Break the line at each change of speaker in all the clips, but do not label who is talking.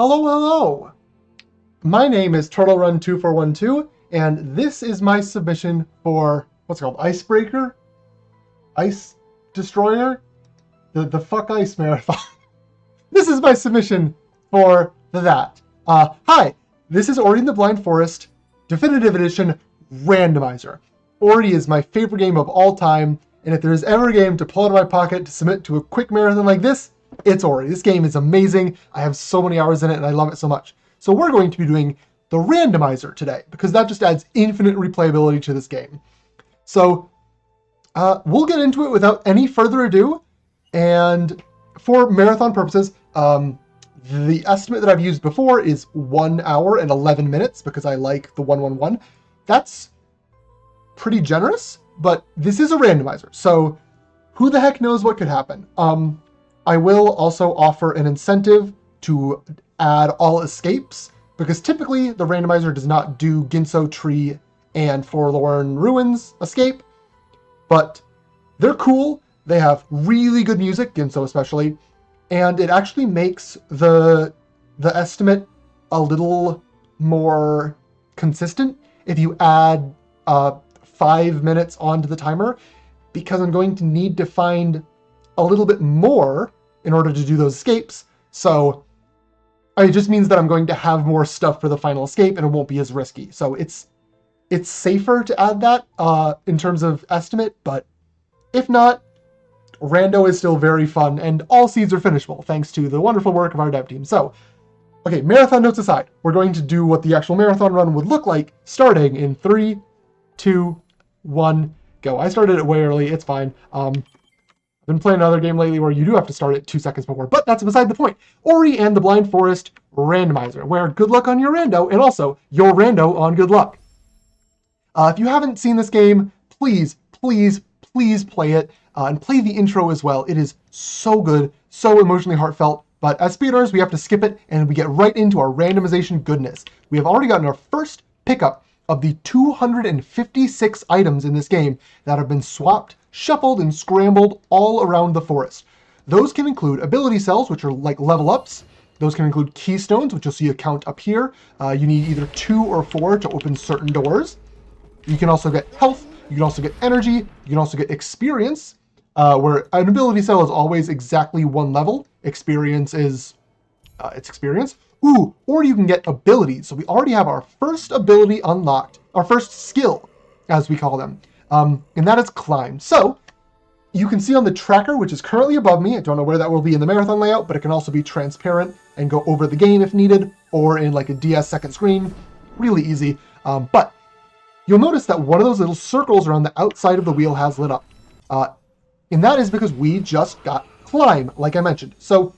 Hello, hello! My name is TurtleRun2412, and this is my submission for, what's it called, Icebreaker? Ice Destroyer? The fuck Ice Marathon. This is my submission for that. Hi, this is Ori and the Blind Forest, Definitive Edition Randomizer. Ori is my favorite game of all time, and if there's ever a game to pull out of my pocket to submit to a quick marathon like this, it's Ori. This game is amazing. I have so many hours in it, and I love it so much. So we're going to be doing the Randomizer today, because that just adds infinite replayability to this game. So we'll get into it without any further ado, and for marathon purposes, the estimate that I've used before is 1 hour and 11 minutes, because I like the 111. That's pretty generous, but this is a randomizer, so who the heck knows what could happen. I will also offer an incentive to add all escapes, because typically the randomizer does not do Ginso Tree and Forlorn Ruins escape, but they're cool. They have really good music, Ginso especially, and it actually makes the estimate a little more consistent if you add 5 minutes onto the timer, because I'm going to need to find a little bit more in order to do those escapes. So it just means that I'm going to have more stuff for the final escape, and it won't be as risky. So it's safer to add that in terms of estimate, but if not, Rando is still very fun, and all seeds are finishable, thanks to the wonderful work of our dev team. So, okay, marathon notes aside, we're going to do what the actual marathon run would look like, starting in 3, 2, 1, go. I started it way early, it's fine. I've been playing another game lately where you do have to start it 2 seconds before, but that's beside the point. Ori and the Blind Forest Randomizer, where good luck on your rando, and also your rando on good luck. If you haven't seen this game, please, please, please play it, and play the intro as well. It is so good, so emotionally heartfelt, but as speedrunners, we have to skip it, and we get right into our randomization goodness. We have already gotten our first pickup of the 256 items in this game that have been swapped, shuffled, and scrambled all around the forest. Those can include ability cells, which are like level ups. Those can include keystones, which you'll see a count up here. You need either 2 or 4 to open certain doors. You can also get health. You can also get energy. You can also get experience, where an ability cell is always exactly 1 level. Experience is its experience. Ooh, or you can get abilities. So we already have our first ability unlocked, our first skill, as we call them, and that is climb. So you can see on the tracker, which is currently above me, I don't know where that will be in the marathon layout, but it can also be transparent and go over the game if needed, or in like a DS second screen, really easy. But you'll notice that one of those little circles around the outside of the wheel has lit up. And that is because we just got climb, like I mentioned. So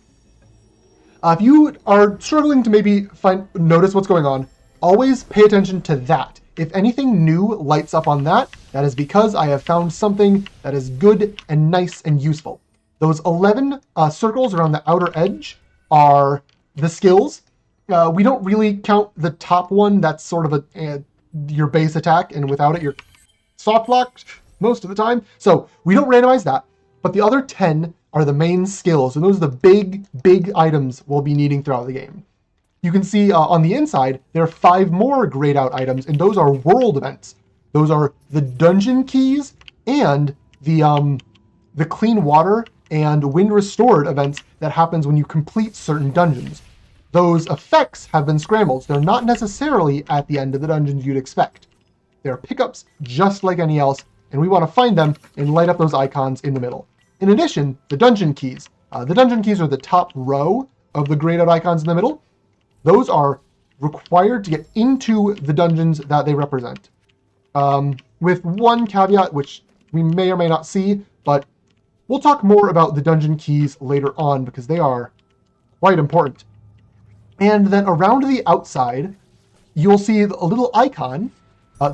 if you are struggling to maybe notice what's going on, always pay attention to that. If anything new lights up on that, that is because I have found something that is good and nice and useful. Those 11 circles around the outer edge are the skills. We don't really count the top one. That's sort of your base attack, and without it, you're soft locked most of the time. So we don't randomize that. But the other 10 are the main skills, and those are the big items we'll be needing throughout the game. You can see on the inside, there are 5 more grayed out items, and those are world events. Those are the dungeon keys and the clean water and wind restored events that happens when you complete certain dungeons. Those effects have been scrambled. They're not necessarily at the end of the dungeons you'd expect. They're pickups just like any else, and we want to find them and light up those icons in the middle. In addition, the dungeon keys. The dungeon keys are the top row of the grayed out icons in the middle. Those are required to get into the dungeons that they represent. With one caveat, which we may or may not see, but we'll talk more about the dungeon keys later on because they are quite important. And then around the outside, you'll see a little icon,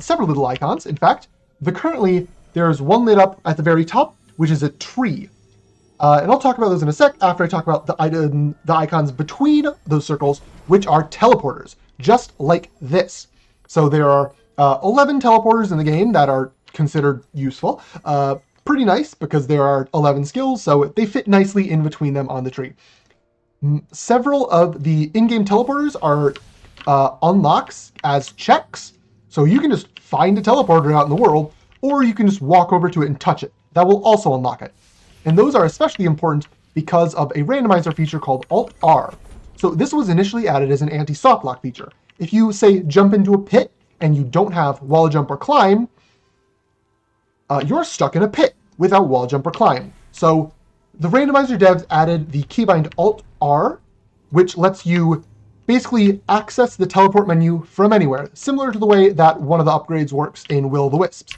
several little icons, in fact. Currently, there's one lit up at the very top, which is a tree. And I'll talk about those in a sec after I talk about the icons between those circles, which are teleporters, just like this. So there are 11 teleporters in the game that are considered useful. Pretty nice because there are 11 skills, so they fit nicely in between them on the tree. Several of the in-game teleporters are unlocks as checks. So you can just find a teleporter out in the world, or you can just walk over to it and touch it. That will also unlock it. And those are especially important because of a randomizer feature called Alt-R. So this was initially added as an anti-soft lock feature. If you, say, jump into a pit and you don't have wall jump or climb, you're stuck in a pit without wall jump or climb. So the randomizer devs added the keybind Alt-R, which lets you basically access the teleport menu from anywhere, similar to the way that one of the upgrades works in Will o' the Wisps.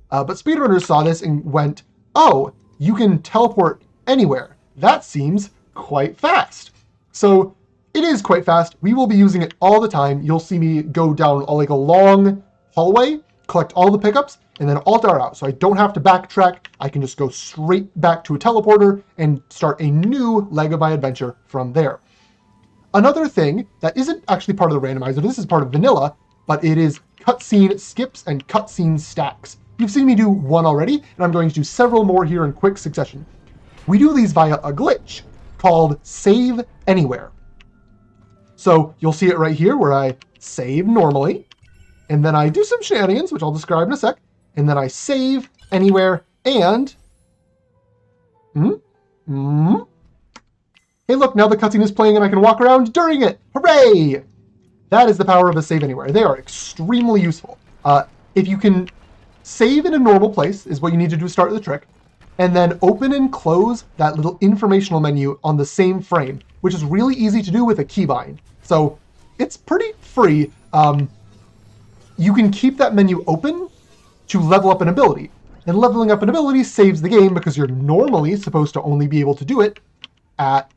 But speedrunners saw this and went, oh, you can teleport anywhere. That seems quite fast. So it is quite fast. We will be using it all the time. You'll see me go down like a long hallway, collect all the pickups, and then Alt-R out. So I don't have to backtrack. I can just go straight back to a teleporter and start a new leg of my adventure from there. Another thing that isn't actually part of the randomizer, this is part of vanilla, but it is cutscene skips and cutscene stacks. You've seen me do one already, and I'm going to do several more here in quick succession. We do these via a glitch called Save Anywhere. So you'll see it right here where I save normally, and then I do some shenanigans, which I'll describe in a sec, and then I save anywhere, and hey look, now the cutscene is playing and I can walk around during it. Hooray! That is the power of a save anywhere. They are extremely useful. If you can save in a normal place is what you need to do to start the trick, and then open and close that little informational menu on the same frame, which is really easy to do with a keybind. So it's pretty free. You can keep that menu open to level up an ability. And leveling up an ability saves the game because you're normally supposed to only be able to do it at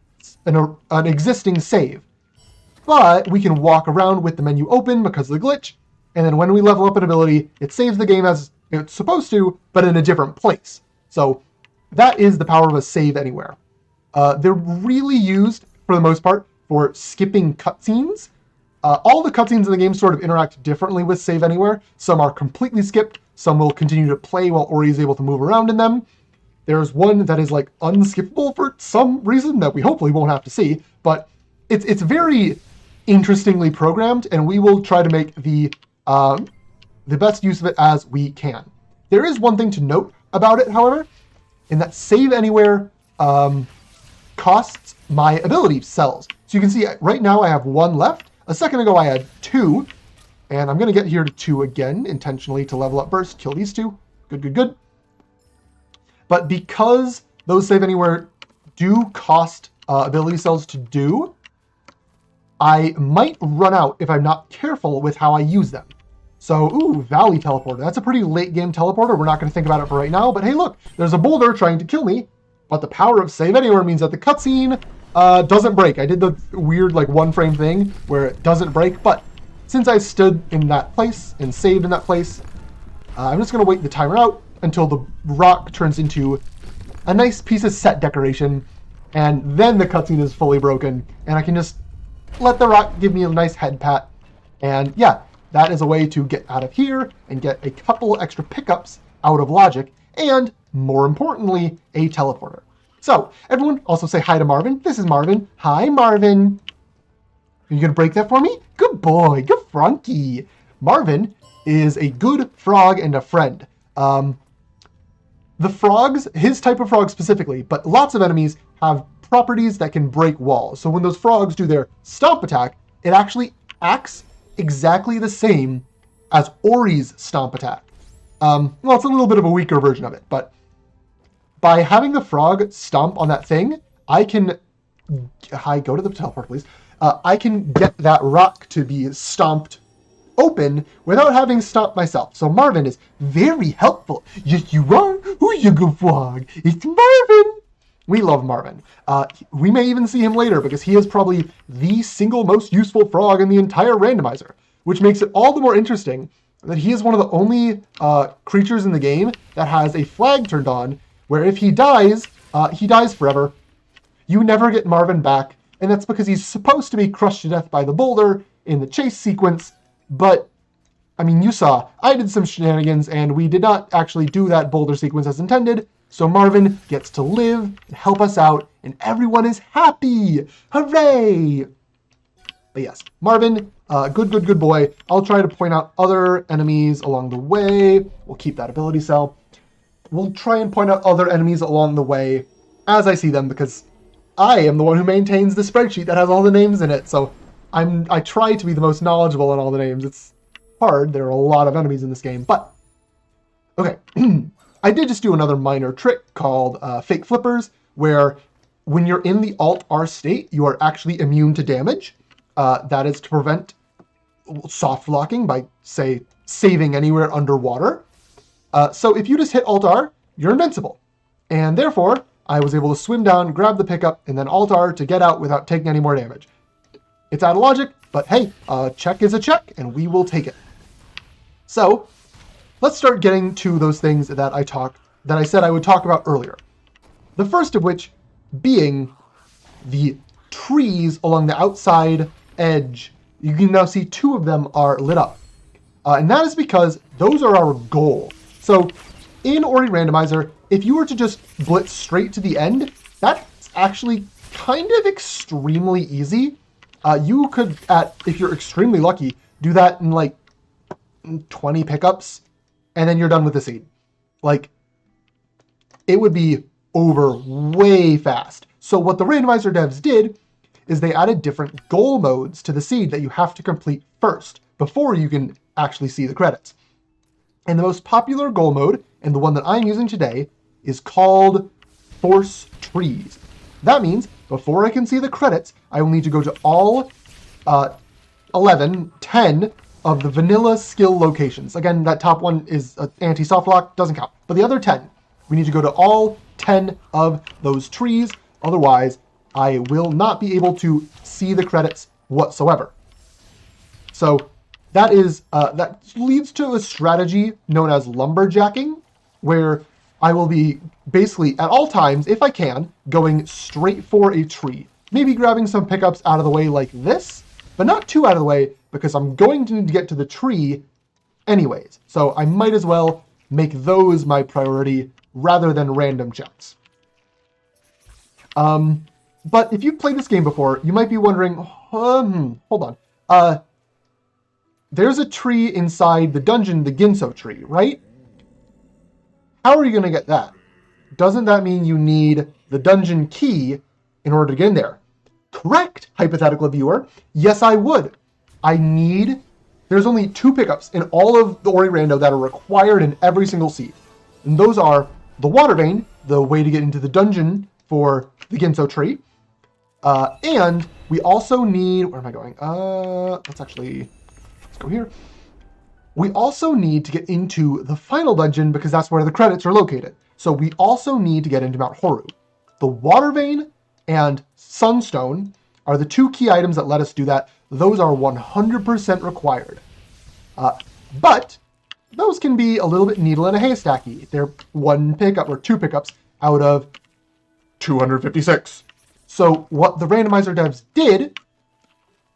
an existing save. But we can walk around with the menu open because of the glitch, and then when we level up an ability, it saves the game as it's supposed to, but in a different place. So that is the power of a save anywhere. They're really used, for the most part, for skipping cutscenes. All the cutscenes in the game sort of interact differently with save anywhere. Some are completely skipped, some will continue to play while Ori is able to move around in them. There's one that is like unskippable for some reason that we hopefully won't have to see, but it's very interestingly programmed, and we will try to make the best use of it as we can. There is one thing to note about it, however, in that save anywhere costs my ability cells. So you can see right now I have one left. A second ago I had two, and I'm going to get here to two again intentionally to level up burst, kill these two. Good. But because those save anywhere do cost ability cells to do, I might run out if I'm not careful with how I use them. So, Valley Teleporter. That's a pretty late game teleporter. We're not going to think about it for right now, but hey look, there's a boulder trying to kill me, but the power of save anywhere means that the cutscene doesn't break. I did the weird like one frame thing where it doesn't break, but since I stood in that place and saved in that place, I'm just going to wait the timer out until the rock turns into a nice piece of set decoration, and then the cutscene is fully broken, and I can just let the rock give me a nice head pat. And yeah, that is a way to get out of here and get a couple extra pickups out of logic, and more importantly, a teleporter. So everyone also say hi to Marvin. This is Marvin. Hi, Marvin. Are you going to break that for me? Good boy. Good Frankie. Marvin is a good frog and a friend. The frogs, his type of frog specifically, but lots of enemies have properties that can break walls. So when those frogs do their stomp attack, it actually acts exactly the same as Ori's stomp attack. Well, it's a little bit of a weaker version of it, but by having the frog stomp on that thing, I can... Hi, go to the teleport, please. I can get that rock to be stomped open without having stomped myself. So Marvin is very helpful. Yes, you are. Who's your good frog? It's Marvin. We love Marvin. We may even see him later because he is probably the single most useful frog in the entire randomizer, which makes it all the more interesting that he is one of the only creatures in the game that has a flag turned on where if he dies forever. You never get Marvin back, and that's because he's supposed to be crushed to death by the boulder in the chase sequence, but, I mean, you saw, I did some shenanigans, and we did not actually do that boulder sequence as intended, So Marvin gets to live and help us out, and everyone is happy. Hooray! But yes, Marvin, good boy. I'll try to point out other enemies along the way. We'll keep that ability cell. We'll try and point out other enemies along the way as I see them, because I am the one who maintains the spreadsheet that has all the names in it. So I try to be the most knowledgeable on all the names. It's hard. There are a lot of enemies in this game, but okay. I did just do another minor trick called fake flippers, where when you're in the Alt-R state, you are actually immune to damage. That is to prevent soft locking by, say, saving anywhere underwater. So if you just hit Alt-R, you're invincible. And therefore, I was able to swim down, grab the pickup, and then Alt-R to get out without taking any more damage. It's out of logic, but hey, a check is a check, and we will take it. So let's start getting to those things that I said I would talk about earlier. The first of which being the trees along the outside edge. You can now see 2 of them are lit up. And that is because those are our goal. So in Ori Randomizer, if you were to just blitz straight to the end, that's actually kind of extremely easy. You could, if you're extremely lucky, do that in like 20 pickups, and then you're done with the seed. Like, it would be over way fast. So what the Randomizer devs did is they added different goal modes to the seed that you have to complete first before you can actually see the credits. And the most popular goal mode, and the one that I'm using today, is called Force Trees. That means before I can see the credits, I will need to go to all 10 of the vanilla skill locations. Again, that top one is anti-soft lock, doesn't count. But the other 10, we need to go to all 10 of those trees. Otherwise, I will not be able to see the credits whatsoever. So that leads to a strategy known as lumberjacking, where I will be basically at all times, if I can, going straight for a tree. Maybe grabbing some pickups out of the way like this, but not too out of the way, because I'm going to need to get to the tree anyways. So I might as well make those my priority rather than random checks. But if you've played this game before, you might be wondering, hold on. There's a tree inside the dungeon, the Ginso tree, right? How are you going to get that? Doesn't that mean you need the dungeon key in order to get in there? Correct, hypothetical viewer. Yes, I would. There's only 2 pickups in all of the Ori Rando that are required in every single seed. And those are the water vein, the way to get into the dungeon for the Ginso tree. And we also need, where am I going? Let's go here. We also need to get into the final dungeon because that's where the credits are located. So we also need to get into Mount Horu. The water vein and sunstone are the 2 key items that let us do that. Those are 100% required. But those can be a little bit needle in a haystacky. They're 1 pickup or 2 pickups out of 256. So what the Randomizer devs did,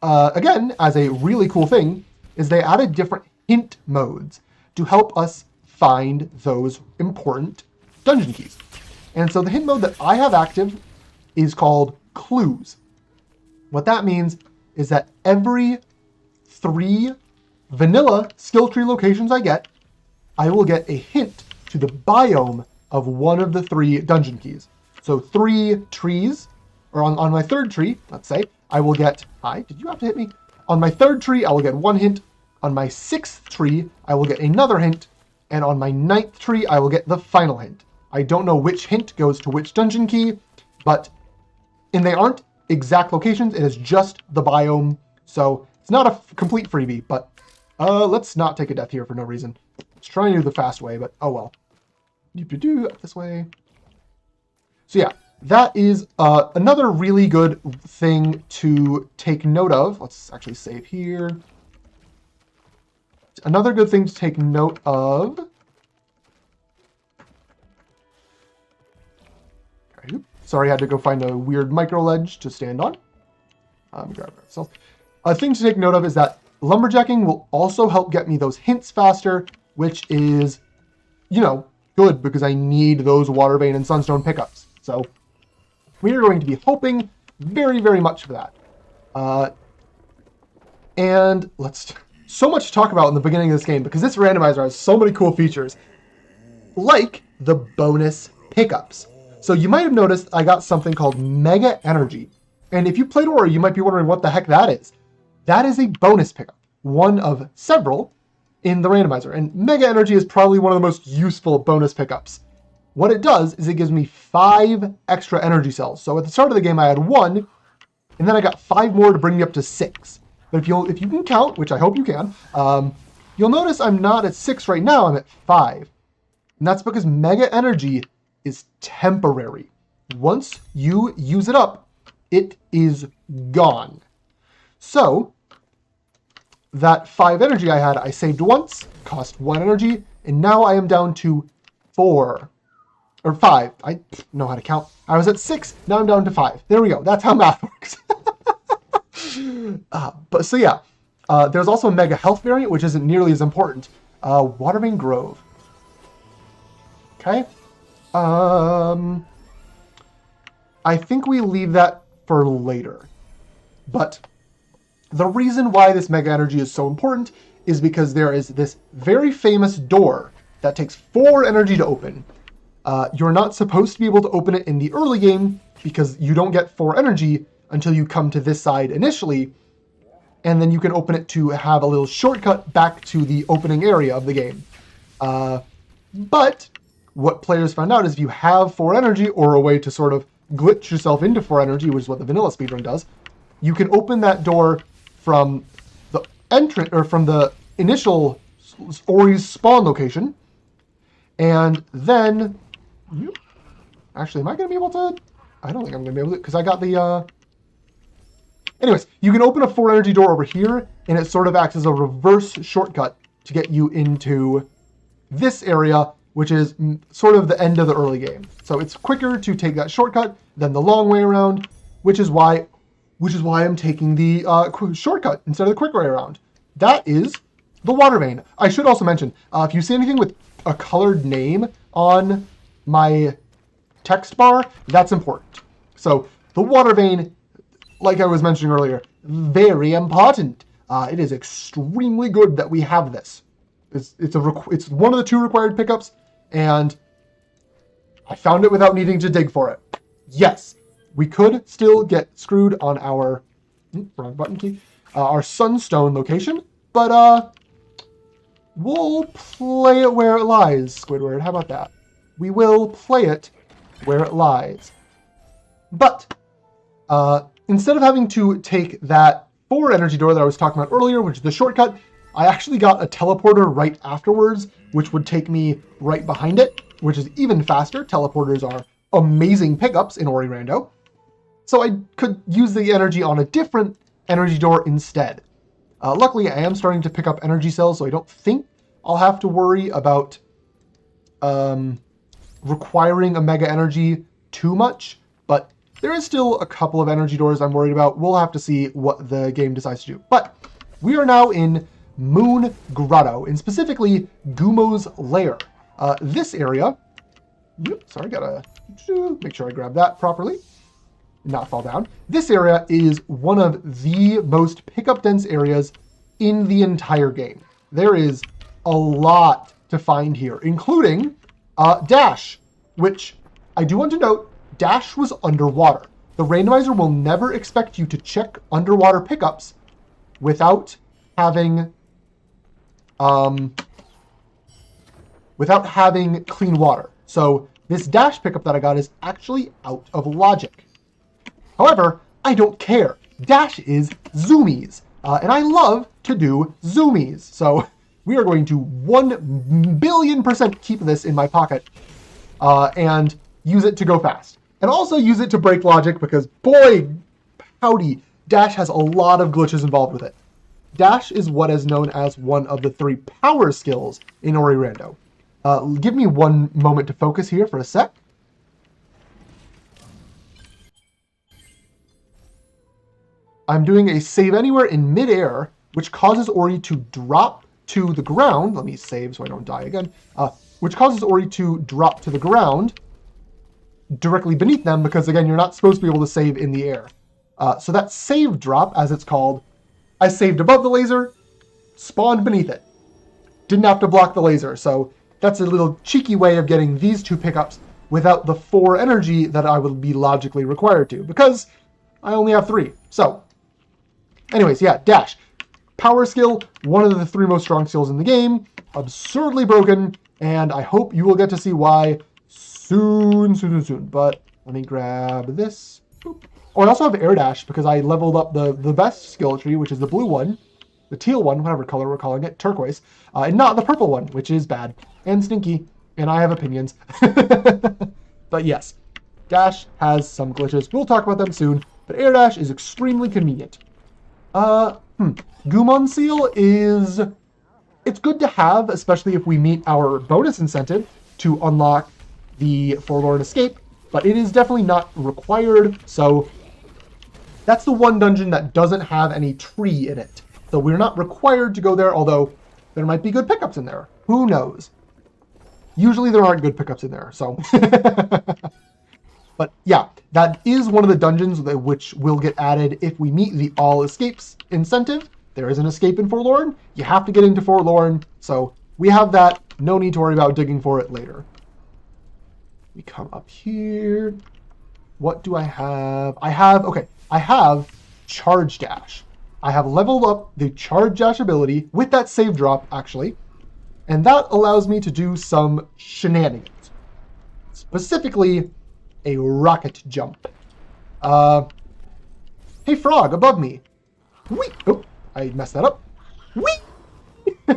again, as a really cool thing, is they added different hint modes to help us find those important dungeon keys. And so the hint mode that I have active is called Clues. What that means is that every 3 vanilla skill tree locations I get, I will get a hint to the biome of one of the 3 dungeon keys. So 3 trees, or on my 3rd tree, let's say, I will get, did you have to hit me? On my 3rd tree, I will get 1 hint. On my 6th tree, I will get another hint. And on my 9th tree, I will get the final hint. I don't know which hint goes to which dungeon key, and they aren't exact locations. It is just the biome. So it's not a complete freebie, but let's not take a death here for no reason. Let's try and do the fast way, but oh well. This way. So yeah, that is another really good thing to take note of. Let's actually save here. Another good thing to take note of. Okay. Sorry, I had to go find a weird micro ledge to stand on. Grab ourselves. A thing to take note of is that lumberjacking will also help get me those hints faster, which is, good because I need those Water Vein and Sunstone pickups. So we are going to be hoping very, very much for that. And so much to talk about in the beginning of this game because this randomizer has so many cool features, like the bonus pickups. So you might have noticed I got something called Mega Energy. And if you played Ori, you might be wondering what the heck that is. That is a bonus pickup, one of several in the randomizer. And Mega Energy is probably one of the most useful bonus pickups. What it does is it gives me 5 extra energy cells. So at the start of the game, I had 1, and then I got 5 more to bring me up to 6. But if you can count, which I hope you can, you'll notice I'm not at 6 right now, I'm at 5. And that's because Mega Energy is temporary. Once you use it up, it is gone. So that 5 energy I had, I saved once, cost 1 energy, and now I am down to 4. Or 5. I know how to count. I was at 6, now I'm down to 5. There we go. That's how math works. There's also a Mega Health variant, which isn't nearly as important. Water Vein Grove. Okay. I think we leave that for later. But the reason why this Mega Energy is so important is because there is this very famous door that takes 4 energy to open. You're not supposed to be able to open it in the early game because you don't get 4 energy until you come to this side initially, and then you can open it to have a little shortcut back to the opening area of the game. But what players found out is if you have 4 energy or a way to sort of glitch yourself into 4 energy, which is what the vanilla speedrun does, you can open that door from the entrance or from the initial Ori's spawn location, and then actually, am I going to be able to? I don't think I'm going to be able to because I got the. Anyways, you can open a 4 energy door over here, and it sort of acts as a reverse shortcut to get you into this area, which is sort of the end of the early game. So it's quicker to take that shortcut than the long way around, which is why I'm taking the shortcut instead of the quick way around. That is the Water Vein. I should also mention, if you see anything with a colored name on my text bar, that's important. So the Water Vein, like I was mentioning earlier, very important. It is extremely good that we have this. It's one of the 2 required pickups, and I found it without needing to dig for it. Yes, we could still get screwed on our wrong button key, our Sunstone location, but we'll play it where it lies, Squidward. How about that? We will play it where it lies. But instead of having to take that 4 energy door that I was talking about earlier, which is the shortcut, I actually got a teleporter right afterwards, which would take me right behind it, which is even faster. Teleporters are amazing pickups in Ori Rando. So I could use the energy on a different energy door instead. Luckily, I am starting to pick up energy cells, so I don't think I'll have to worry about requiring a Mega Energy too much, but there is still a couple of energy doors I'm worried about. We'll have to see what the game decides to do. But we are now in Moon Grotto, and specifically Gumo's Lair. This area, sorry, gotta make sure I grab that properly, not fall down. This area is one of the most pickup dense areas in the entire game. There is a lot to find here, including Dash, which I do want to note, Dash was underwater. The randomizer will never expect you to check underwater pickups without having clean water. So this Dash pickup that I got is actually out of logic. However, I don't care. Dash is zoomies, and I love to do zoomies. So we are going to 1,000,000,000% keep this in my pocket and use it to go fast. And also use it to break logic because, boy, howdy, Dash has a lot of glitches involved with it. Dash is what is known as one of the 3 power skills in Ori Rando. Give me one moment to focus here for a sec. I'm doing a save anywhere in midair, which causes Ori to drop to the ground. Let me save so I don't die again. which causes Ori to drop to the ground directly beneath them because, again, you're not supposed to be able to save in the air. So that save drop, as it's called, I saved above the laser, spawned beneath it. Didn't have to block the laser, so that's a little cheeky way of getting these 2 pickups without the 4 energy that I would be logically required to, because I only have 3. So, anyways, yeah, dash. Power skill, one of the 3 most strong skills in the game, absurdly broken, and I hope you will get to see why soon. But let me grab this. Boop. Oh, I also have air dash because I leveled up the best skill tree, which is the blue one, the teal one, whatever color we're calling it, turquoise, and not the purple one, which is bad and stinky, and I have opinions. But yes, dash has some glitches. We'll talk about them soon, but air dash is extremely convenient. Gumon Seal is... It's good to have, especially if we meet our bonus incentive to unlock the Forlorn Escape, but it is definitely not required, so that's the one dungeon that doesn't have any tree in it. So we're not required to go there, although there might be good pickups in there. Who knows? Usually there aren't good pickups in there, so... But yeah, that is one of the dungeons which will get added if we meet the All Escapes incentive. There is an escape in Forlorn. You have to get into Forlorn, so we have that. No need to worry about digging for it later. We come up here. What do I have? I have Charge Dash. I have leveled up the Charge Dash ability with that save drop, actually, and that allows me to do some shenanigans. Specifically, a rocket jump. Hey, frog, above me. Whee! Oh, I messed that up. Whee!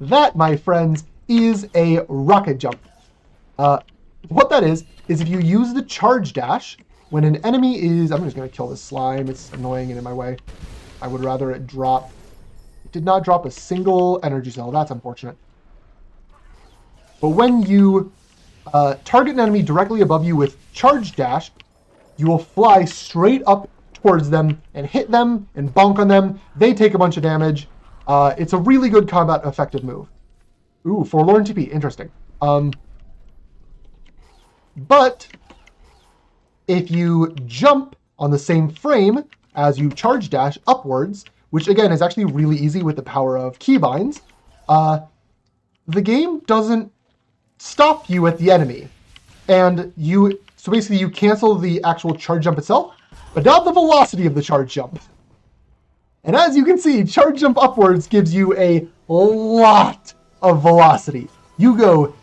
That, my friends, is a rocket jump. What that is if you use the charge dash, when an enemy is... I'm just going to kill this slime. It's annoying and in my way. I would rather it drop... It did not drop a single energy cell. That's unfortunate. But when you target an enemy directly above you with charge dash, you will fly straight up towards them and hit them and bonk on them. They take a bunch of damage. It's a really good combat effective move. Ooh, Forlorn TP. Interesting. But if you jump on the same frame as you charge dash upwards, which again is actually really easy with the power of keybinds, the game doesn't stop you at the enemy. And so basically you cancel the actual charge jump itself, but not the velocity of the charge jump. And as you can see, charge jump upwards gives you a lot of velocity. You go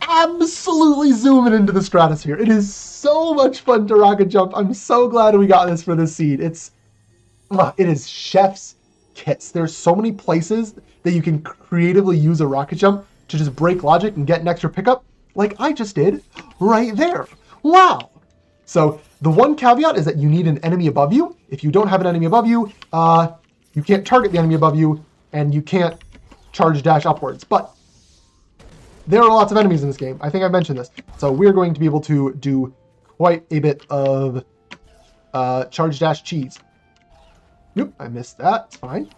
absolutely zooming into the stratosphere. It is so much fun to rocket jump. I'm so glad we got this for this seed. It is chef's kiss. There's so many places that you can creatively use a rocket jump to just break logic and get an extra pickup, like I just did right there. Wow. So the one caveat is that you need an enemy above you. If you don't have an enemy above you, you can't target the enemy above you, and you can't charge dash upwards. But there are lots of enemies in this game. I think I mentioned this. So we're going to be able to do quite a bit of charge dash cheese. Nope, I missed that. It's fine.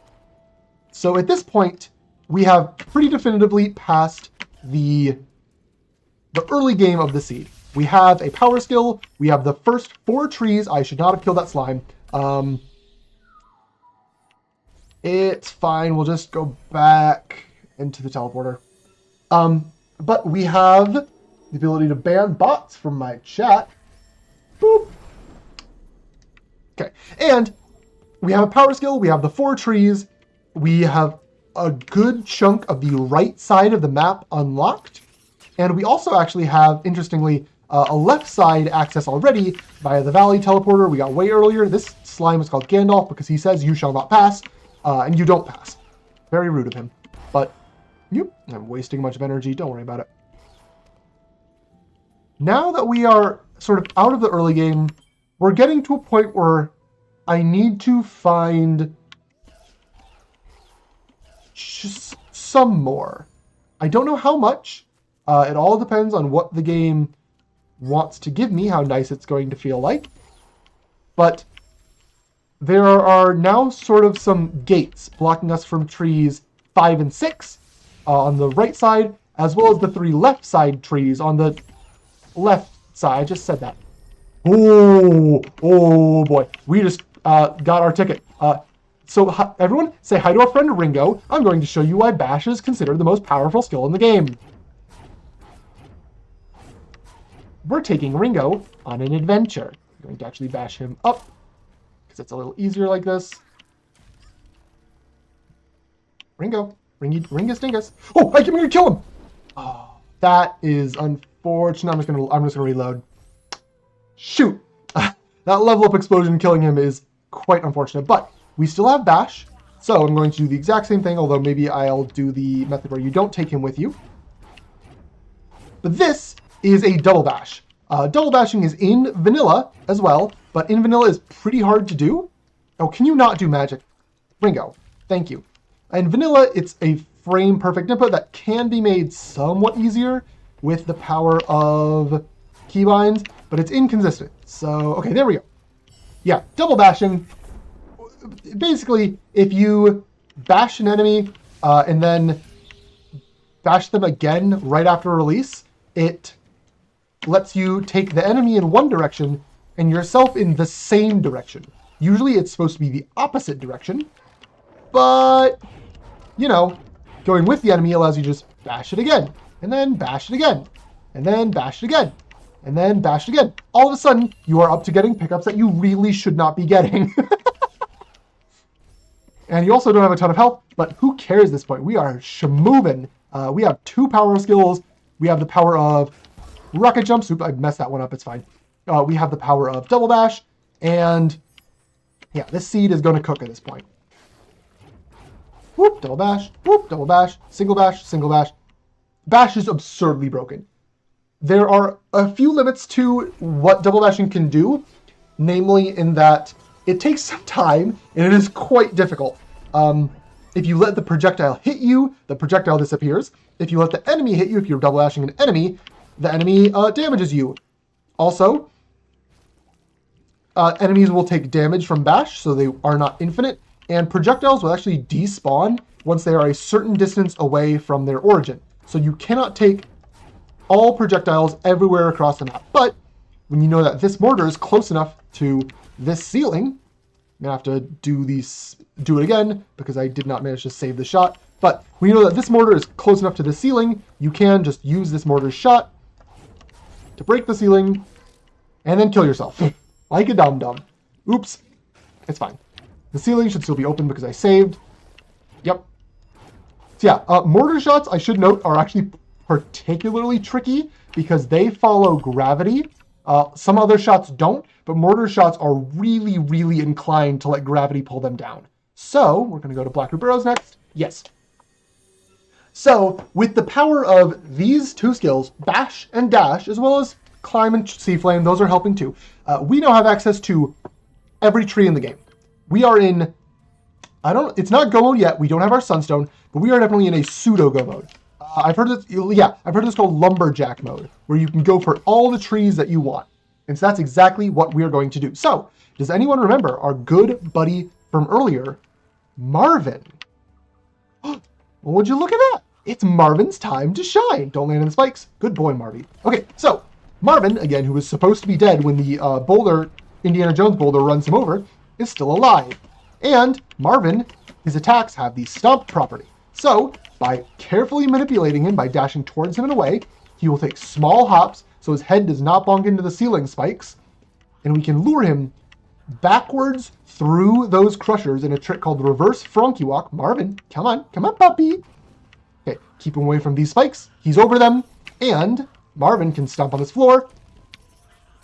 So at this point, we have pretty definitively passed the early game of the seed. We have a power skill. We have the first 4 trees. I should not have killed that slime. It's fine. We'll just go back into the teleporter. But we have the ability to ban bots from my chat. Boop. Okay. And we have a power skill. We have the 4 trees. We have a good chunk of the right side of the map unlocked. And we also actually have, interestingly, a left side access already via the valley teleporter we got way earlier. This slime is called Gandalf because he says you shall not pass, and you don't pass. Very rude of him. But, I'm wasting a bunch of energy. Don't worry about it. Now that we are sort of out of the early game, we're getting to a point where I need to find just some more. I don't know how much. It all depends on what the game wants to give me, how nice it's going to feel like. But there are now sort of some gates blocking us from trees 5 and 6 on the right side, as well as the 3 left side trees on the left side. I just said that. Oh boy. We just got our ticket. So everyone, say hi to our friend Ringo. I'm going to show you why Bash is considered the most powerful skill in the game. We're taking Ringo on an adventure. I'm going to actually bash him up, because it's a little easier like this. Ringo. Ringus Dingus. Oh, I'm going to kill him! Oh, that is unfortunate. I'm just gonna reload. Shoot! That level up explosion killing him is quite unfortunate, but we still have Bash, so I'm going to do the exact same thing, although maybe I'll do the method where you don't take him with you. But this is a double bash. Double bashing is in vanilla as well, but in vanilla is pretty hard to do. Oh, can you not do magic? Ringo, thank you. In vanilla, it's a frame perfect input that can be made somewhat easier with the power of keybinds, but it's inconsistent. So, okay, there we go. Yeah, double bashing. Basically, if you bash an enemy and then bash them again right after release, it lets you take the enemy in one direction and yourself in the same direction. Usually it's supposed to be the opposite direction, but, you know, going with the enemy allows you to just bash it again, and then bash it again, and then bash it again, and then bash it again. All of a sudden, you are up to getting pickups that you really should not be getting. And you also don't have a ton of health, but who cares at this point? We are shamovin'. We have 2 power skills. We have the power of rocket jump. Oops, I messed that one up. It's fine. We have the power of double bash. And yeah, this seed is going to cook at this point. Whoop, double bash. Whoop, double bash. Single bash, single bash. Bash is absurdly broken. There are a few limits to what double bashing can do, namely in that it takes some time and it is quite difficult. If you let the projectile hit you, the projectile disappears. If you let the enemy hit you, if you're double bashing an enemy, the enemy damages you. Also, enemies will take damage from bash, so they are not infinite, and projectiles will actually despawn once they are a certain distance away from their origin. So you cannot take all projectiles everywhere across the map. But when you know that this mortar is close enough to this ceiling, I'm gonna have to do it again because I did not manage to save the shot. But when you know that this mortar is close enough to the ceiling, you can just use this mortar's shot to break the ceiling and then kill yourself. Like a dum-dum. Oops. It's fine. The ceiling should still be open because I saved. Yep. So yeah, mortar shots, I should note, are actually particularly tricky because they follow gravity. Some other shots don't, but mortar shots are really, really inclined to let gravity pull them down. So, we're going to go to Black Root Barrows next. Yes. So, with the power of these 2 skills, Bash and Dash, as well as Climb and Sea Flame, those are helping too, we now have access to every tree in the game. We are in, it's not Go mode yet, we don't have our Sunstone, but we are definitely in a pseudo-Go mode. I've heard this called Lumberjack mode, where you can go for all the trees that you want. And so that's exactly what we're going to do. So, does anyone remember our good buddy from earlier, Marvin? Well, would you look at that? It's Marvin's time to shine. Don't land in the spikes. Good boy, Marvy. Okay, so, Marvin, again, who was supposed to be dead when the Indiana Jones boulder runs him over, is still alive. And Marvin, his attacks have the stomp property. So, by carefully manipulating him by dashing towards him and away, he will take small hops so his head does not bonk into the ceiling spikes, and we can lure him backwards through those crushers in a trick called the reverse Frankie walk. Marvin, come on, puppy. Okay, keep him away from these spikes. He's over them, and Marvin can stomp on this floor,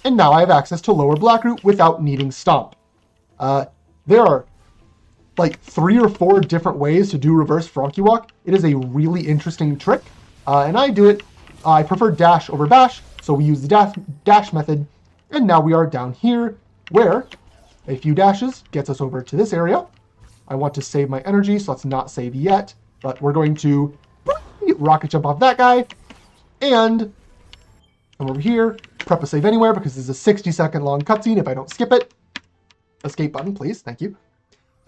and now I have access to lower Blackroot without needing stomp. There are like 3 or 4 different ways to do reverse Frankie walk. It is a really interesting trick, and I do it. I prefer dash over bash, so we use the dash method, and now we are down here, where a few dashes gets us over to this area. I want to save my energy, so let's not save yet, but we're going to rocket jump off that guy, and come over here, prep a save anywhere, because this is a 60-second long cutscene if I don't skip it. Escape button, please, thank you.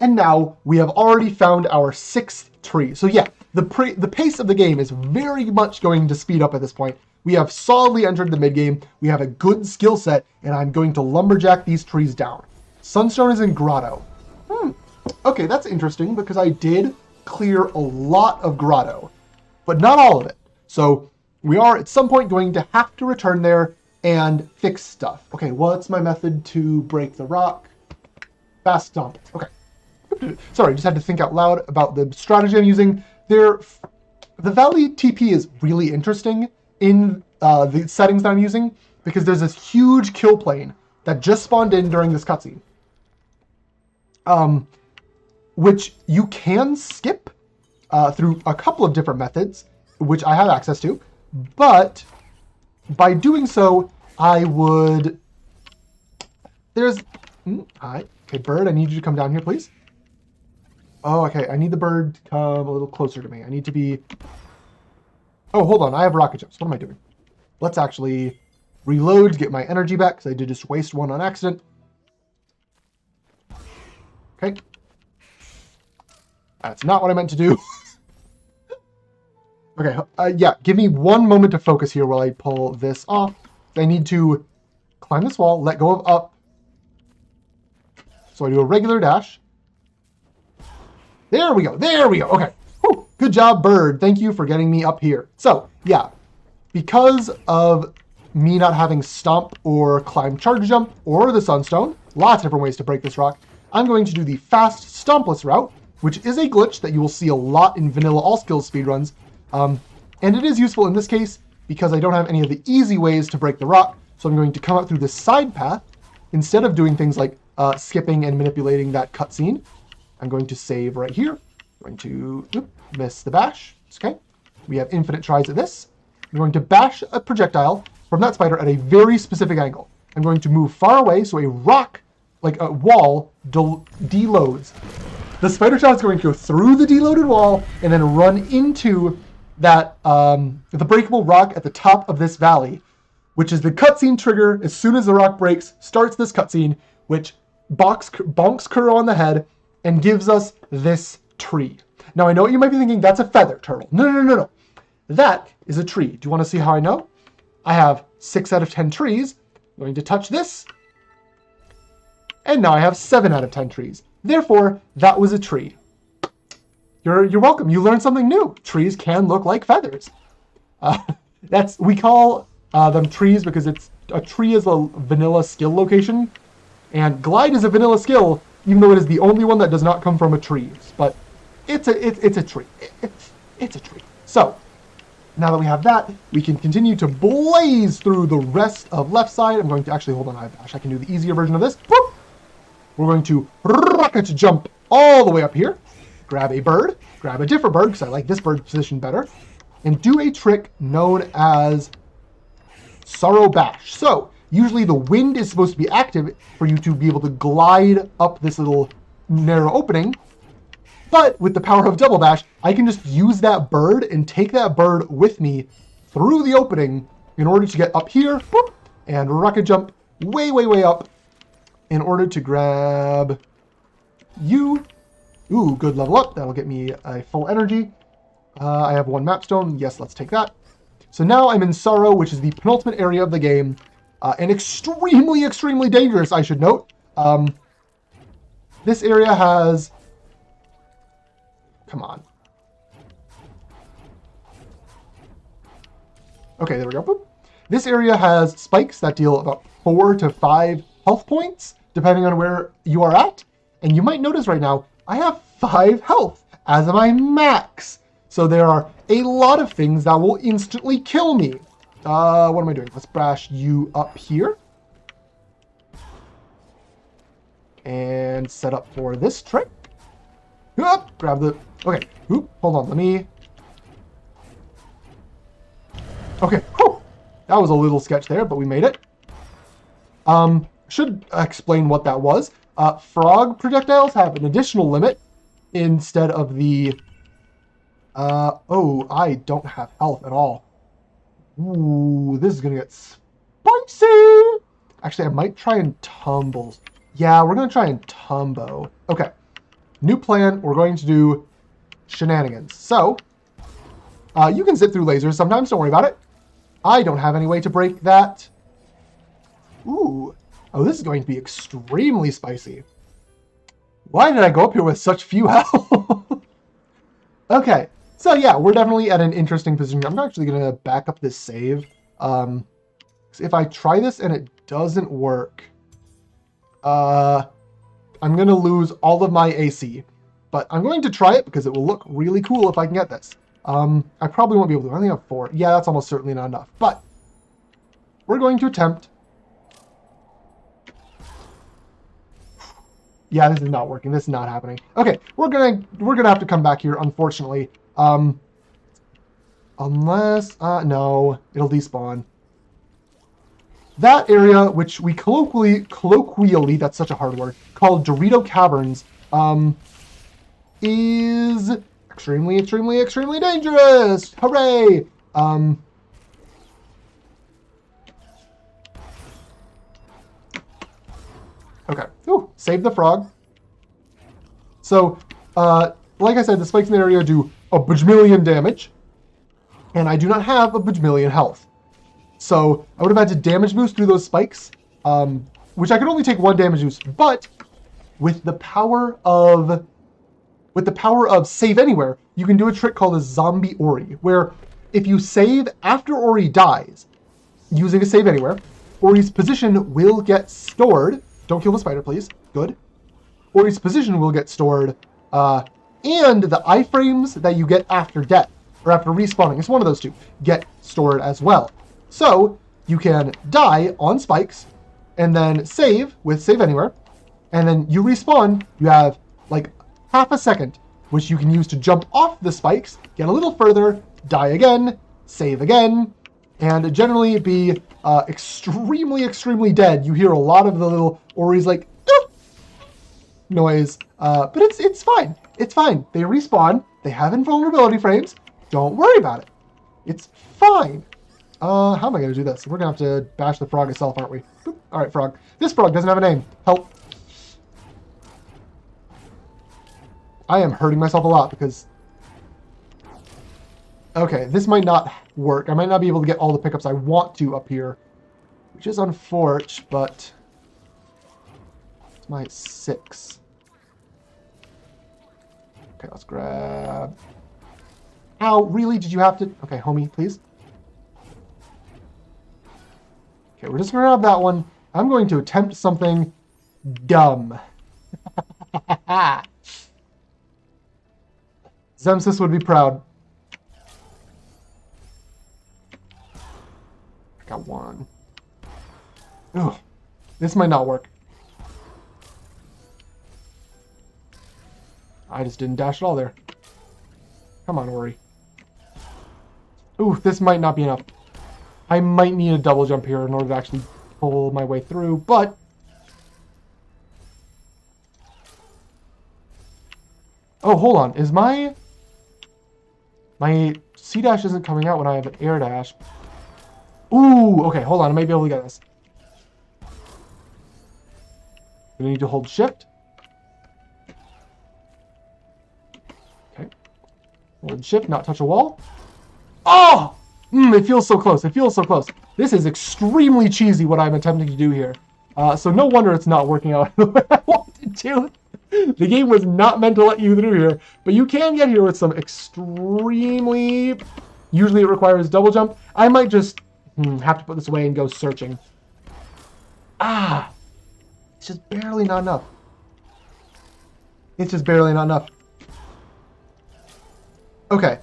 And now we have already found our 6th tree. So yeah, the pace of the game is very much going to speed up at this point. We have solidly entered the mid game. We have a good skill set, and I'm going to lumberjack these trees down. Sunstone is in Grotto. Okay, that's interesting because I did clear a lot of Grotto, but not all of it. So we are at some point going to have to return there and fix stuff. Okay, what's my method to break the rock? Fast stomp. Okay. Sorry, just had to think out loud about the strategy I'm using. The Valley TP is really interesting in the settings that I'm using because there's this huge kill plane that just spawned in during this cutscene. Which you can skip through a couple of different methods, which I have access to, but by doing so, I would... Hi. Okay, bird, I need you to come down here, please. Oh, okay, I need the bird to come a little closer to me. I need to be... Oh, hold on, I have rocket jumps. What am I doing? Let's actually reload to get my energy back, because I did just waste one on accident. Okay. That's not what I meant to do. Okay, yeah, give me one moment to focus here while I pull this off. I need to climb this wall, let go of up. So I do a regular dash. There we go, okay. Whew. Good job, bird. Thank you for getting me up here. So, yeah, because of me not having stomp or climb charge jump or the sunstone, lots of different ways to break this rock, I'm going to do the fast stompless route, which is a glitch that you will see a lot in vanilla all skills speedruns. And it is useful in this case because I don't have any of the easy ways to break the rock. So I'm going to come out through this side path instead of doing things like skipping and manipulating that cutscene. I'm going to save right here. I'm going to miss the bash. It's okay. We have infinite tries at this. I'm going to bash a projectile from that spider at a very specific angle. I'm going to move far away so a rock, like a wall, deloads. The spider shot is going to go through the deloaded wall and then run into that the breakable rock at the top of this valley, which is the cutscene trigger. As soon as the rock breaks, starts this cutscene, which bonks Kuro on the head and gives us this tree. Now, I know what you might be thinking, that's a feather turtle. No. That is a tree. Do you want to see how I know? I have 6 out of 10 trees. I'm going to touch this. And now I have 7 out of 10 trees. Therefore, that was a tree. You're welcome. You learned something new. Trees can look like feathers. We call them trees because a tree is a vanilla skill location, and glide is a vanilla skill, even though it is the only one that does not come from a tree. But it's a tree. It's a tree. So now that we have that, we can continue to blaze through the rest of left side. I'm going to actually hold on. I can do the easier version of this. Whoop! We're going to rocket jump all the way up here, grab a bird, grab a different bird, because I like this bird position better, and do a trick known as Sorrow Bash. So, usually the wind is supposed to be active for you to be able to glide up this little narrow opening, but with the power of Double Bash, I can just use that bird and take that bird with me through the opening in order to get up here, whoop, and rocket jump way, way, way up, in order to grab you. Ooh, good level up. That'll get me a full energy. I have 1 map stone. Yes, let's take that. So now I'm in Sorrow, which is the penultimate area of the game. And extremely, extremely dangerous, I should note. This area has... Come on. Okay, there we go. Boop. This area has spikes that deal about 4 to 5 health points, depending on where you are at. And you might notice right now, I have 5 health as my max. So there are a lot of things that will instantly kill me. What am I doing? Let's bash you up here. And set up for this trick. Oop, grab the... Okay, oop, hold on, let me... Okay, whew. That was a little sketch there, but we made it. Should explain what that was. Frog projectiles have an additional limit instead of the... oh, I don't have health at all. Ooh, this is gonna get spicy! Actually, I might try and tumble. Yeah, we're gonna try and tumbo. Okay, new plan, we're going to do shenanigans. So, You can zip through lasers sometimes, don't worry about it. I don't have any way to break that. Ooh. Oh, this is going to be extremely spicy. Why did I go up here with such few health? Okay, so yeah, we're definitely at an interesting position. I'm actually going to back up this save. If I try this and it doesn't work, I'm going to lose all of my AC. But I'm going to try it because it will look really cool if I can get this. I probably won't be able to. I only have 4. Yeah, that's almost certainly not enough. But we're going to attempt. Yeah, this is not working. This is not happening. Okay, we're gonna have to come back here, unfortunately. Unless no, it'll despawn. That area, which we colloquially, that's such a hard word, called Dorito Caverns, is extremely dangerous. Hooray! Okay. Ooh, save the frog. So, like I said, the spikes in the area do a bajillion damage, and I do not have a bajillion health. So, I would have had to damage boost through those spikes, which I could only take 1 damage boost, but with the power of save anywhere, you can do a trick called a zombie Ori, where if you save after Ori dies, using a save anywhere, Ori's position will get stored. Don't kill the spider, please. Good. Ori's position will get stored, and the iframes that you get after death, or after respawning, it's one of those two, get stored as well. So, you can die on spikes, and then save with save anywhere, and then you respawn, you have like half a second, which you can use to jump off the spikes, get a little further, die again, save again, and generally be extremely dead. You hear a lot of the little Ori's like noise, but it's fine. It's fine. They respawn. They have invulnerability frames. Don't worry about it. It's fine. How am I going to do this? We're going to have to bash the frog itself, aren't we? Boop. All right, frog. This frog doesn't have a name. Help. I am hurting myself a lot because... Okay, this might not work. I might not be able to get all the pickups I want to up here, which is unfortunate, but... It's my 6. Okay, let's grab... Ow, really? Did you have to... Okay, homie, please. Okay, we're just going to grab that one. I'm going to attempt something dumb. Zemsis would be proud. I got 1. Ugh, this might not work. I just didn't dash it all there. Come on, Ori. Ooh, this might not be enough. I might need a double jump here in order to actually pull my way through, but... Oh, hold on. Is my C dash isn't coming out when I have an air dash. Ooh, okay, hold on. I might be able to get this. I need to hold shift. Okay. Hold shift, not touch a wall. Oh! It feels so close. It feels so close. This is extremely cheesy what I'm attempting to do here. So no wonder it's not working out the way I wanted to. The game was not meant to let you through here, but you can get here with some extremely... Usually it requires double jump. I might just have to put this away and go searching. Ah! It's just barely not enough. It's just barely not enough. Okay.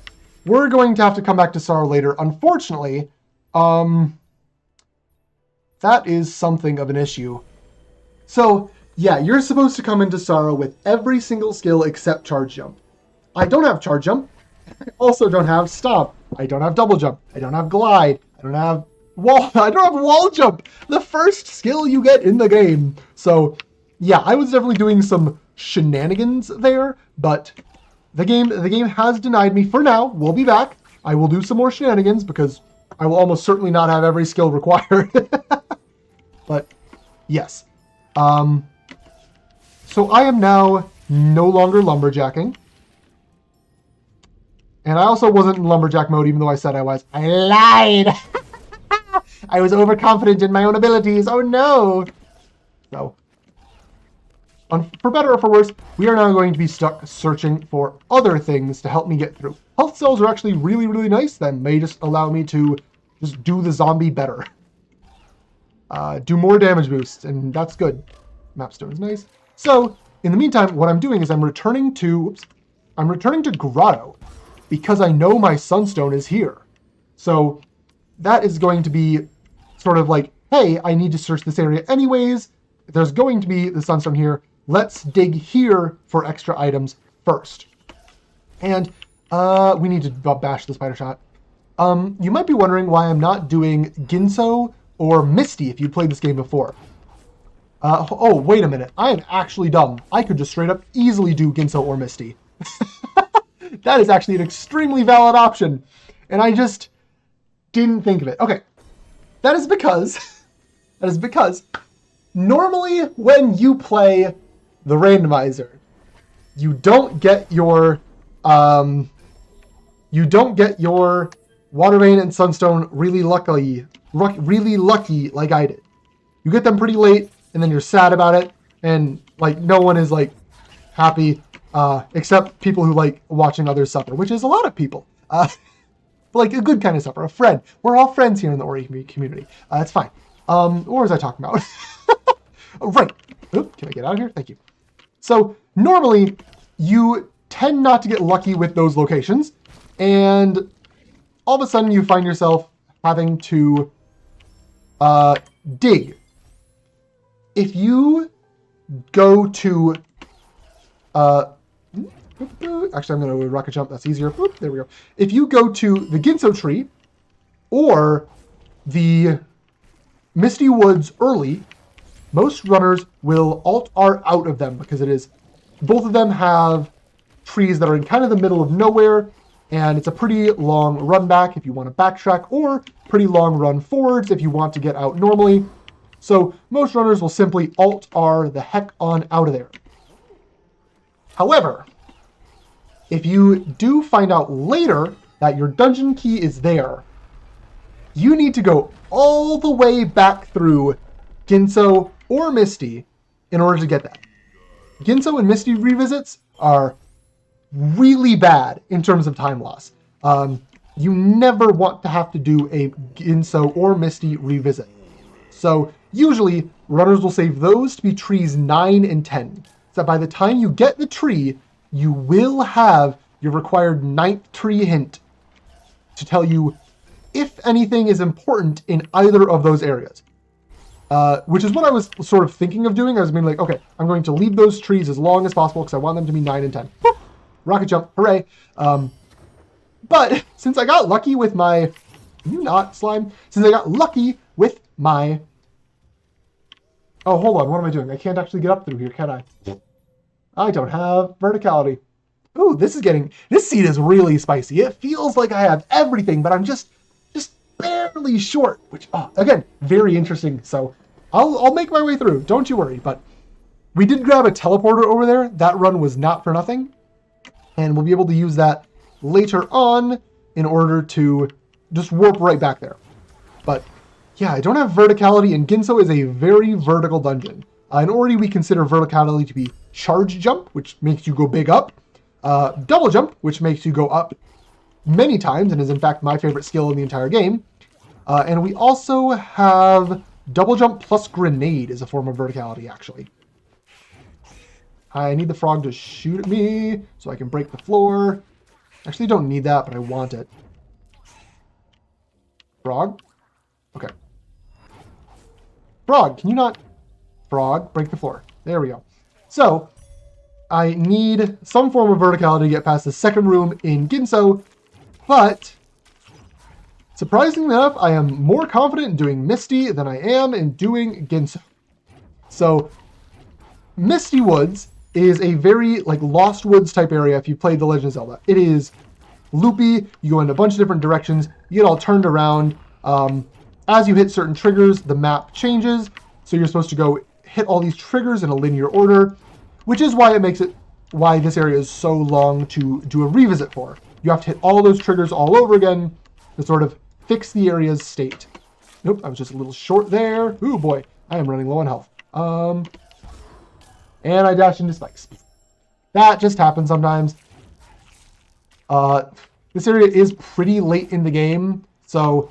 We're going to have to come back to Sorrow later. Unfortunately, that is something of an issue. So... Yeah, you're supposed to come into Sorrow with every single skill except Charge Jump. I don't have Charge Jump. I also don't have Stomp. I don't have Double Jump. I don't have Glide. I don't have Wall. I don't have Wall Jump. The first skill you get in the game. So, yeah, I was definitely doing some shenanigans there, but the game has denied me for now. We'll be back. I will do some more shenanigans because I will almost certainly not have every skill required. But yes. So I am now no longer lumberjacking. And I also wasn't in lumberjack mode, even though I said I was. I lied! I was overconfident in my own abilities. Oh no! So, for better or for worse, we are now going to be stuck searching for other things to help me get through. Health cells are actually really, really nice then. They just allow me to just do the zombie better. Do more damage boosts, and that's good. Mapstone is nice. So, in the meantime, what I'm doing is I'm returning to Grotto because I know my Sunstone is here. So, that is going to be sort of like, hey, I need to search this area anyways. There's going to be the Sunstone here. Let's dig here for extra items first. And we need to bash the spider shot. You might be wondering why I'm not doing Ginso or Misty if you played this game before. Oh, wait a minute. I am actually dumb. I could just straight up easily do Ginso or Misty. That is actually an extremely valid option. And I just didn't think of it. Okay. That is because normally when you play the randomizer, you don't get your Water Vein and Sunstone really lucky like I did. You get them pretty late, and then you're sad about it, and like no one is like happy, except people who like watching others suffer, which is a lot of people. Like a good kind of suffer, a friend. We're all friends here in the Ori community. It's fine. What was I talking about? Oh, right. Oop, can I get out of here? Thank you. So normally you tend not to get lucky with those locations, and all of a sudden you find yourself having to dig. If you go to actually, I'm going to rocket jump. That's easier. Boop, there we go. If you go to the Ginso tree or the Misty Woods early, most runners will Alt-R out of them because both of them have trees that are in kind of the middle of nowhere, and it's a pretty long run back if you want to backtrack, or pretty long run forwards if you want to get out normally. So most runners will simply Alt-R the heck on out of there. However, if you do find out later that your dungeon key is there, you need to go all the way back through Ginso or Misty in order to get that. Ginso and Misty revisits are really bad in terms of time loss. You never want to have to do a Ginso or Misty revisit. So usually runners will save those to be trees 9 and 10. So that by the time you get the tree, you will have your required 9th tree hint to tell you if anything is important in either of those areas. Which is what I was sort of thinking of doing. I was being like, okay, I'm going to leave those trees as long as possible because I want them to be 9 and 10. Woo! Rocket jump, hooray. But since I got lucky with my... You not, slime? Since I got lucky with my... Oh, hold on, what am I doing? I can't actually get up through here, can I? I don't have verticality. Ooh, this seed is really spicy. It feels like I have everything, but I'm just barely short, which, again, very interesting. So I'll make my way through. Don't you worry. But we did grab a teleporter over there. That run was not for nothing. And we'll be able to use that later on in order to just warp right back there. But yeah, I don't have verticality, and Ginso is a very vertical dungeon. In Ori, we consider verticality to be charge jump, which makes you go big up. Double jump, which makes you go up many times, and is in fact my favorite skill in the entire game. And we also have double jump plus grenade as a form of verticality, actually. I need the frog to shoot at me so I can break the floor. Actually, don't need that, but I want it. Frog? Okay. Frog, can you not... Frog, break the floor. There we go. So, I need some form of verticality to get past the second room in Ginso, but surprisingly enough, I am more confident in doing Misty than I am in doing Ginso. So, Misty Woods is a very like Lost Woods type area if you played The Legend of Zelda. It is loopy, you go in a bunch of different directions, you get all turned around. As you hit certain triggers, the map changes, so you're supposed to go hit all these triggers in a linear order, which is why why this area is so long to do a revisit for. you have to hit all those triggers all over again to sort of fix the area's state. Nope, I was just a little short there. Ooh, boy, I am running low on health. And I dashed into spikes. That just happens sometimes. This area is pretty late in the game, so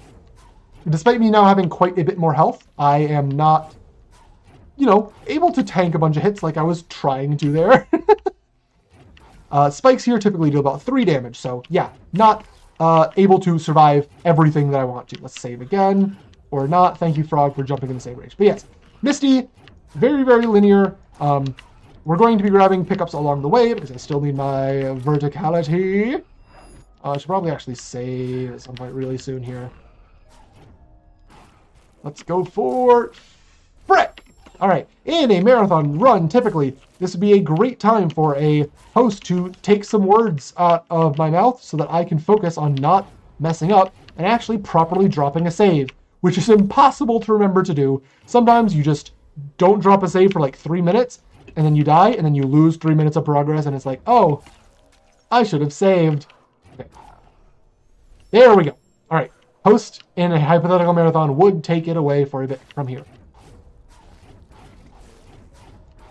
despite me now having quite a bit more health, I am not, able to tank a bunch of hits like I was trying to there. Spikes here typically do about 3 damage, so yeah, not able to survive everything that I want to. Let's save again, or not. Thank you, Frog, for jumping in the same range. But yes, Misty, very, very linear. We're going to be grabbing pickups along the way because I still need my verticality. I should probably actually save at some point really soon here. Let's go for frick! All right, in a marathon run, typically, this would be a great time for a host to take some words out of my mouth so that I can focus on not messing up and actually properly dropping a save, which is impossible to remember to do. Sometimes you just don't drop a save for like 3 minutes, and then you die, and then you lose 3 minutes of progress, and it's like, oh, I should have saved. Okay. There we go. All right. Host in a hypothetical marathon would take it away for a bit from here.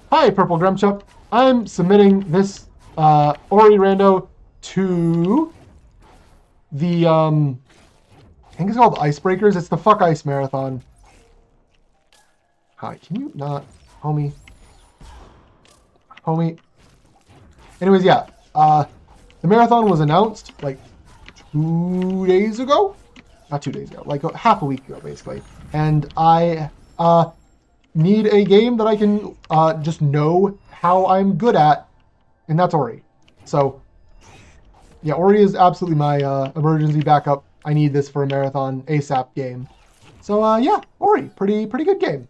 Hi, Purple Grumchuck. I'm submitting this Ori Rando to the, I think it's called Icebreakers. It's the Fuck Ice Marathon. Hi, can you not, homie? Anyways, yeah. The marathon was announced like 2 days ago. Not 2 days ago, like half a week ago, basically. And I need a game that I can just know how I'm good at, and that's Ori. So, yeah, Ori is absolutely my emergency backup. I need this for a marathon ASAP game. So, yeah, Ori, pretty good game.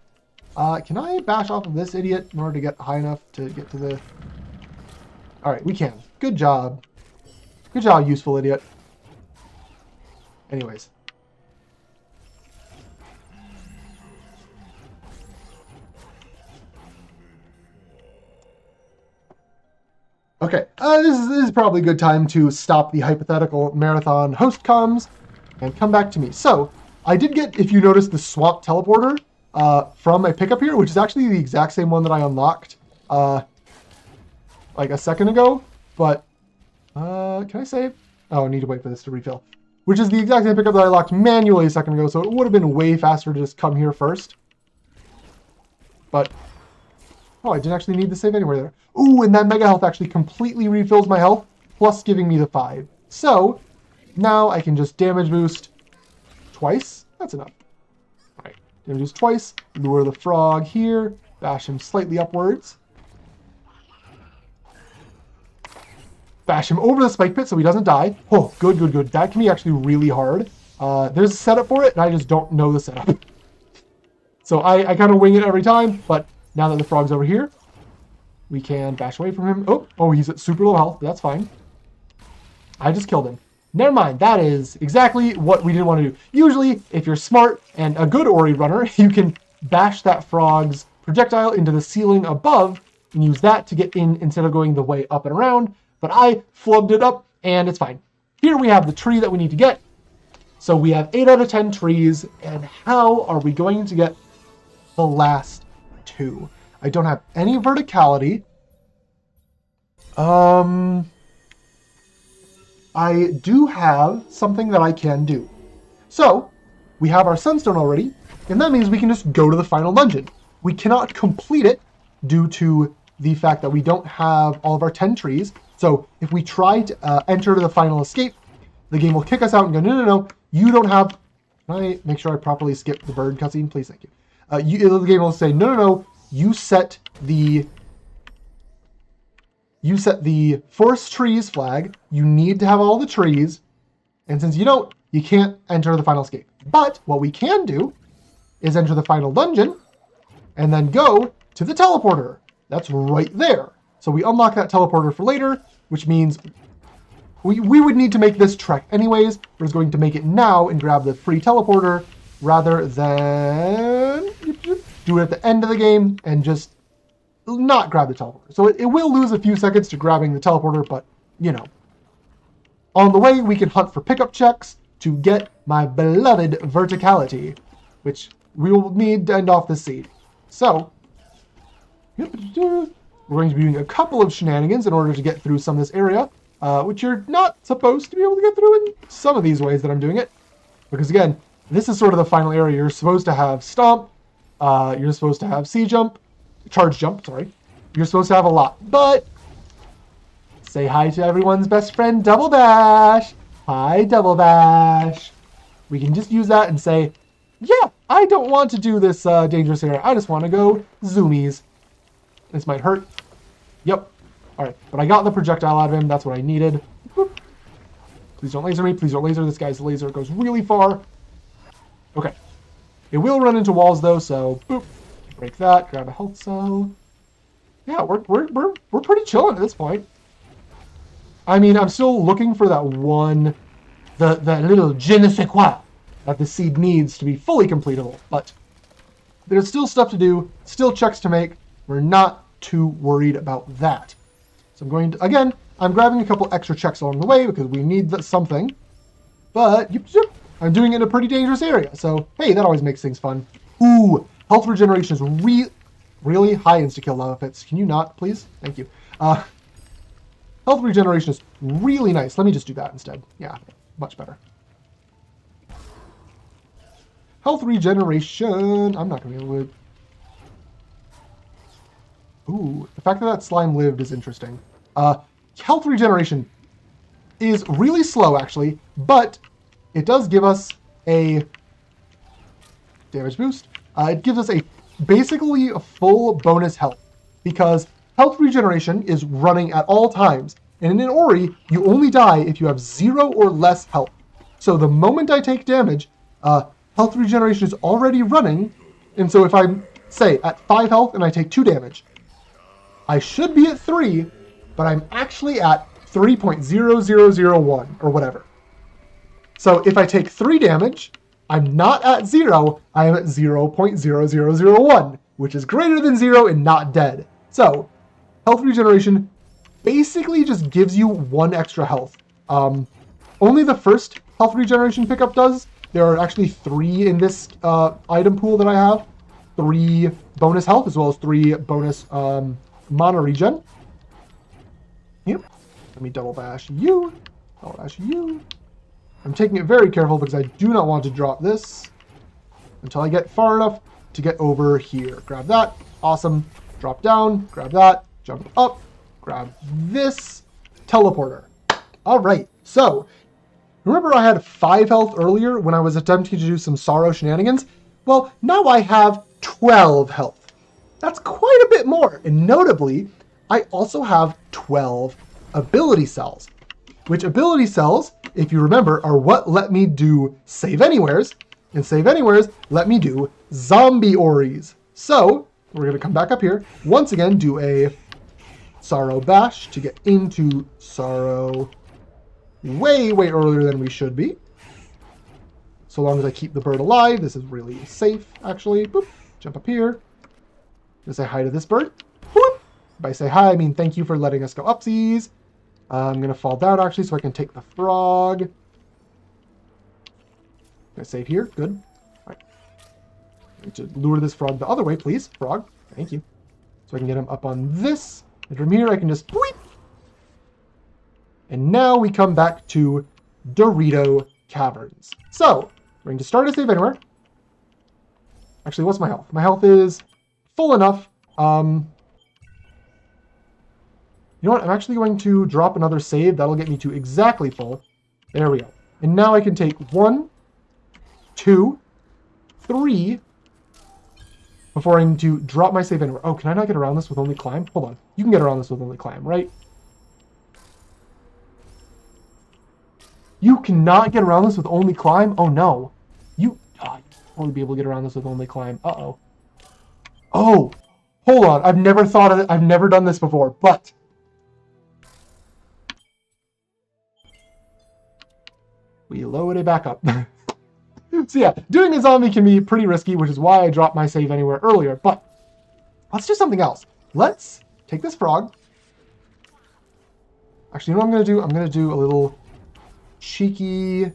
Can I bash off of this idiot in order to get high enough to get to the... All right, we can. Good job. Good job, useful idiot. Anyways. Okay, this is probably a good time to stop the hypothetical marathon host comms and come back to me. So, I did get, if you notice, the swamp teleporter from a pickup here, which is actually the exact same one that I unlocked like a second ago. But, can I save? Oh, I need to wait for this to refill. Which is the exact same pickup that I locked manually a second ago, so it would have been way faster to just come here first. But... oh, I didn't actually need to save anywhere there. Ooh, and that Mega Health actually completely refills my health, plus giving me the 5. So, now I can just damage boost twice. That's enough. Alright, damage boost twice, lure the frog here, bash him slightly upwards. Bash him over the spike pit so he doesn't die. Oh, good. That can be actually really hard. There's a setup for it, and I just don't know the setup. So I kind of wing it every time, but now that the frog's over here, we can bash away from him. Oh, he's at super low health, but that's fine. I just killed him. Never mind, that is exactly what we didn't want to do. Usually, if you're smart and a good Ori runner, you can bash that frog's projectile into the ceiling above and use that to get in instead of going the way up and around. But I flubbed it up, and it's fine. Here we have the tree that we need to get. So we have 8 out of 10 trees, and how are we going to get the last 2? I don't have any verticality. I do have something that I can do. So, we have our sunstone already, and that means we can just go to the final dungeon. We cannot complete it due to the fact that we don't have all of our 10 trees. So, if we try to enter the final escape, the game will kick us out and go, no, you don't have... Can I make sure I properly skip the bird cutscene? Please, thank you. The game will say, no, you set the forest trees flag. You need to have all the trees. And since you don't, you can't enter the final escape. But what we can do is enter the final dungeon and then go to the teleporter. That's right there. So we unlock that teleporter for later, which means we would need to make this trek anyways. We're just going to make it now and grab the free teleporter rather than do it at the end of the game and just not grab the teleporter. So it will lose a few seconds to grabbing the teleporter, but, you know. On the way, we can hunt for pickup checks to get my beloved verticality, which we will need to end off this seed. So, we're going to be doing a couple of shenanigans in order to get through some of this area, which you're not supposed to be able to get through in some of these ways that I'm doing it. Because again, this is sort of the final area. You're supposed to have stomp, you're supposed to have charge jump, sorry. You're supposed to have a lot, but say hi to everyone's best friend, Double Dash. Hi, Double Dash. We can just use that and say, yeah, I don't want to do this dangerous area. I just want to go zoomies. This might hurt. Yep. All right, but I got the projectile out of him. That's what I needed. Boop. Please don't laser me. Please don't laser. This guy's laser goes really far. Okay. It will run into walls though, so boop. Break that. Grab a health cell. Yeah, we're pretty chilling at this point. I mean, I'm still looking for that one, the little je ne sais quoi that the seed needs to be fully completable. But there's still stuff to do, still checks to make. We're not too worried about that. So I'm going to, again, I'm grabbing a couple extra checks along the way because we need something. But, I'm doing it in a pretty dangerous area. So, hey, that always makes things fun. Ooh, health regeneration is really high insta-kill lava pits. Can you not, please? Thank you. Health regeneration is really nice. Let me just do that instead. Yeah, much better. Health regeneration. I'm not going to be able to... Ooh, the fact that that slime lived is interesting. Health regeneration is really slow, actually, but it does give us a damage boost. It gives us basically a full bonus health, because health regeneration is running at all times, and in an Ori, you only die if you have 0 or less health. So the moment I take damage, health regeneration is already running, and so if I'm, say, at 5 health and I take 2 damage, I should be at 3, but I'm actually at 3.0001 or whatever. So if I take 3 damage, I'm not at 0, I am at 0.0001, which is greater than 0 and not dead. So, health regeneration basically just gives you 1 extra health. Only the first health regeneration pickup does. There are actually 3 in this item pool that I have. 3 bonus health as well as 3 bonus mana regen. Yep. Let me double dash you. Double dash you. I'm taking it very careful because I do not want to drop this until I get far enough to get over here. Grab that. Awesome. Drop down. Grab that. Jump up. Grab this. Teleporter. All right. So, remember I had 5 health earlier when I was attempting to do some sorrow shenanigans? Well, now I have 12 health. That's quite a bit more. And notably, I also have 12 ability cells. Which ability cells, if you remember, are what let me do save anywheres. And save anywheres let me do zombie Oris. So, we're going to come back up here. Once again, do a sorrow bash to get into sorrow way earlier than we should be. So long as I keep the bird alive, this is really safe, actually. Boop. Jump up here. Just say hi to this bird. Boop. By say hi, I mean thank you for letting us go upsies. I'm going to fall down, actually, so I can take the frog. Can I save here? Good. All right. I need to lure this frog the other way, please. Frog. Thank you. So I can get him up on this. And from here, I can just... Bleep. And now we come back to Dorito Caverns. So, we're going to start a save anywhere. Actually, what's my health? My health is full enough. You know what? I'm actually going to drop another save. That'll get me to exactly full. There we go. And now I can take 1, 2, 3, before I need to drop my save anywhere. Oh, can I not get around this with only climb? Hold on. You can get around this with only climb, right? You cannot get around this with only climb? Oh, no. You'll probably be able to get around this with only climb. Uh-oh. Oh, hold on. I've never thought of it. I've never done this before, but... we load it back up. So yeah, doing a zombie can be pretty risky, which is why I dropped my save anywhere earlier. But let's do something else. Let's take this frog. Actually, you know what I'm going to do? I'm going to do a little cheeky.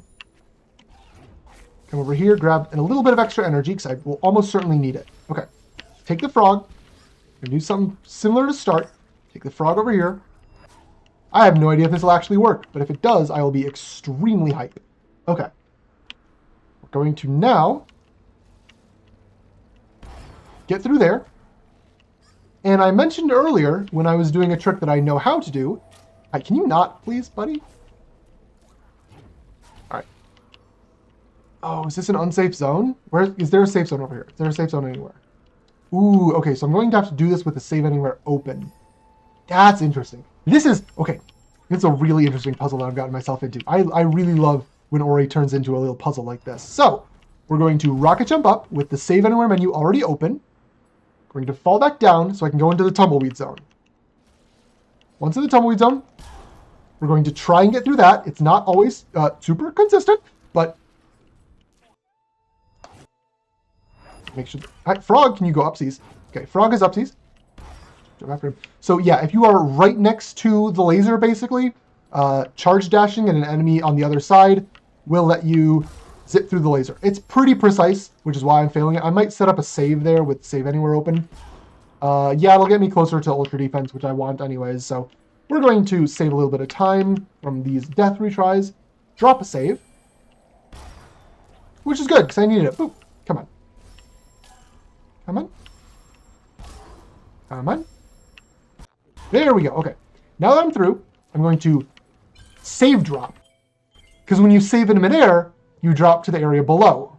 Come over here, grab a little bit of extra energy, because I will almost certainly need it. Okay. Take the frog. I'm going to do something similar to start. Take the frog over here. I have no idea if this will actually work, but if it does, I will be extremely hype. Okay. We're going to now get through there. And I mentioned earlier, when I was doing a trick that I know how to do... Right, can you not, please, buddy? Alright. Oh, is this an unsafe zone? Where is there a safe zone over here? Is there a safe zone anywhere? Ooh, okay, so I'm going to have to do this with the save anywhere open. That's interesting. This is... Okay, it's a really interesting puzzle that I've gotten myself into. I really love when Ori turns into a little puzzle like this. So, we're going to rocket jump up with the save anywhere menu already open. Going to fall back down so I can go into the tumbleweed zone. Once in the tumbleweed zone, we're going to try and get through that. It's not always super consistent, but make sure. Right, frog, can you go upsies? Okay, frog is upsies. Jump after him. So yeah, if you are right next to the laser, basically, charge dashing and an enemy on the other side will let you zip through the laser. It's pretty precise, which is why I'm failing it. I might set up a save there with save anywhere open. Yeah, it'll get me closer to ultra defense, which I want anyways. So we're going to save a little bit of time from these death retries. Drop a save. Which is good, because I needed it. Boop. Come on. Come on. Come on. There we go. Okay. Now that I'm through, I'm going to save drop. Because when you save in midair, you drop to the area below.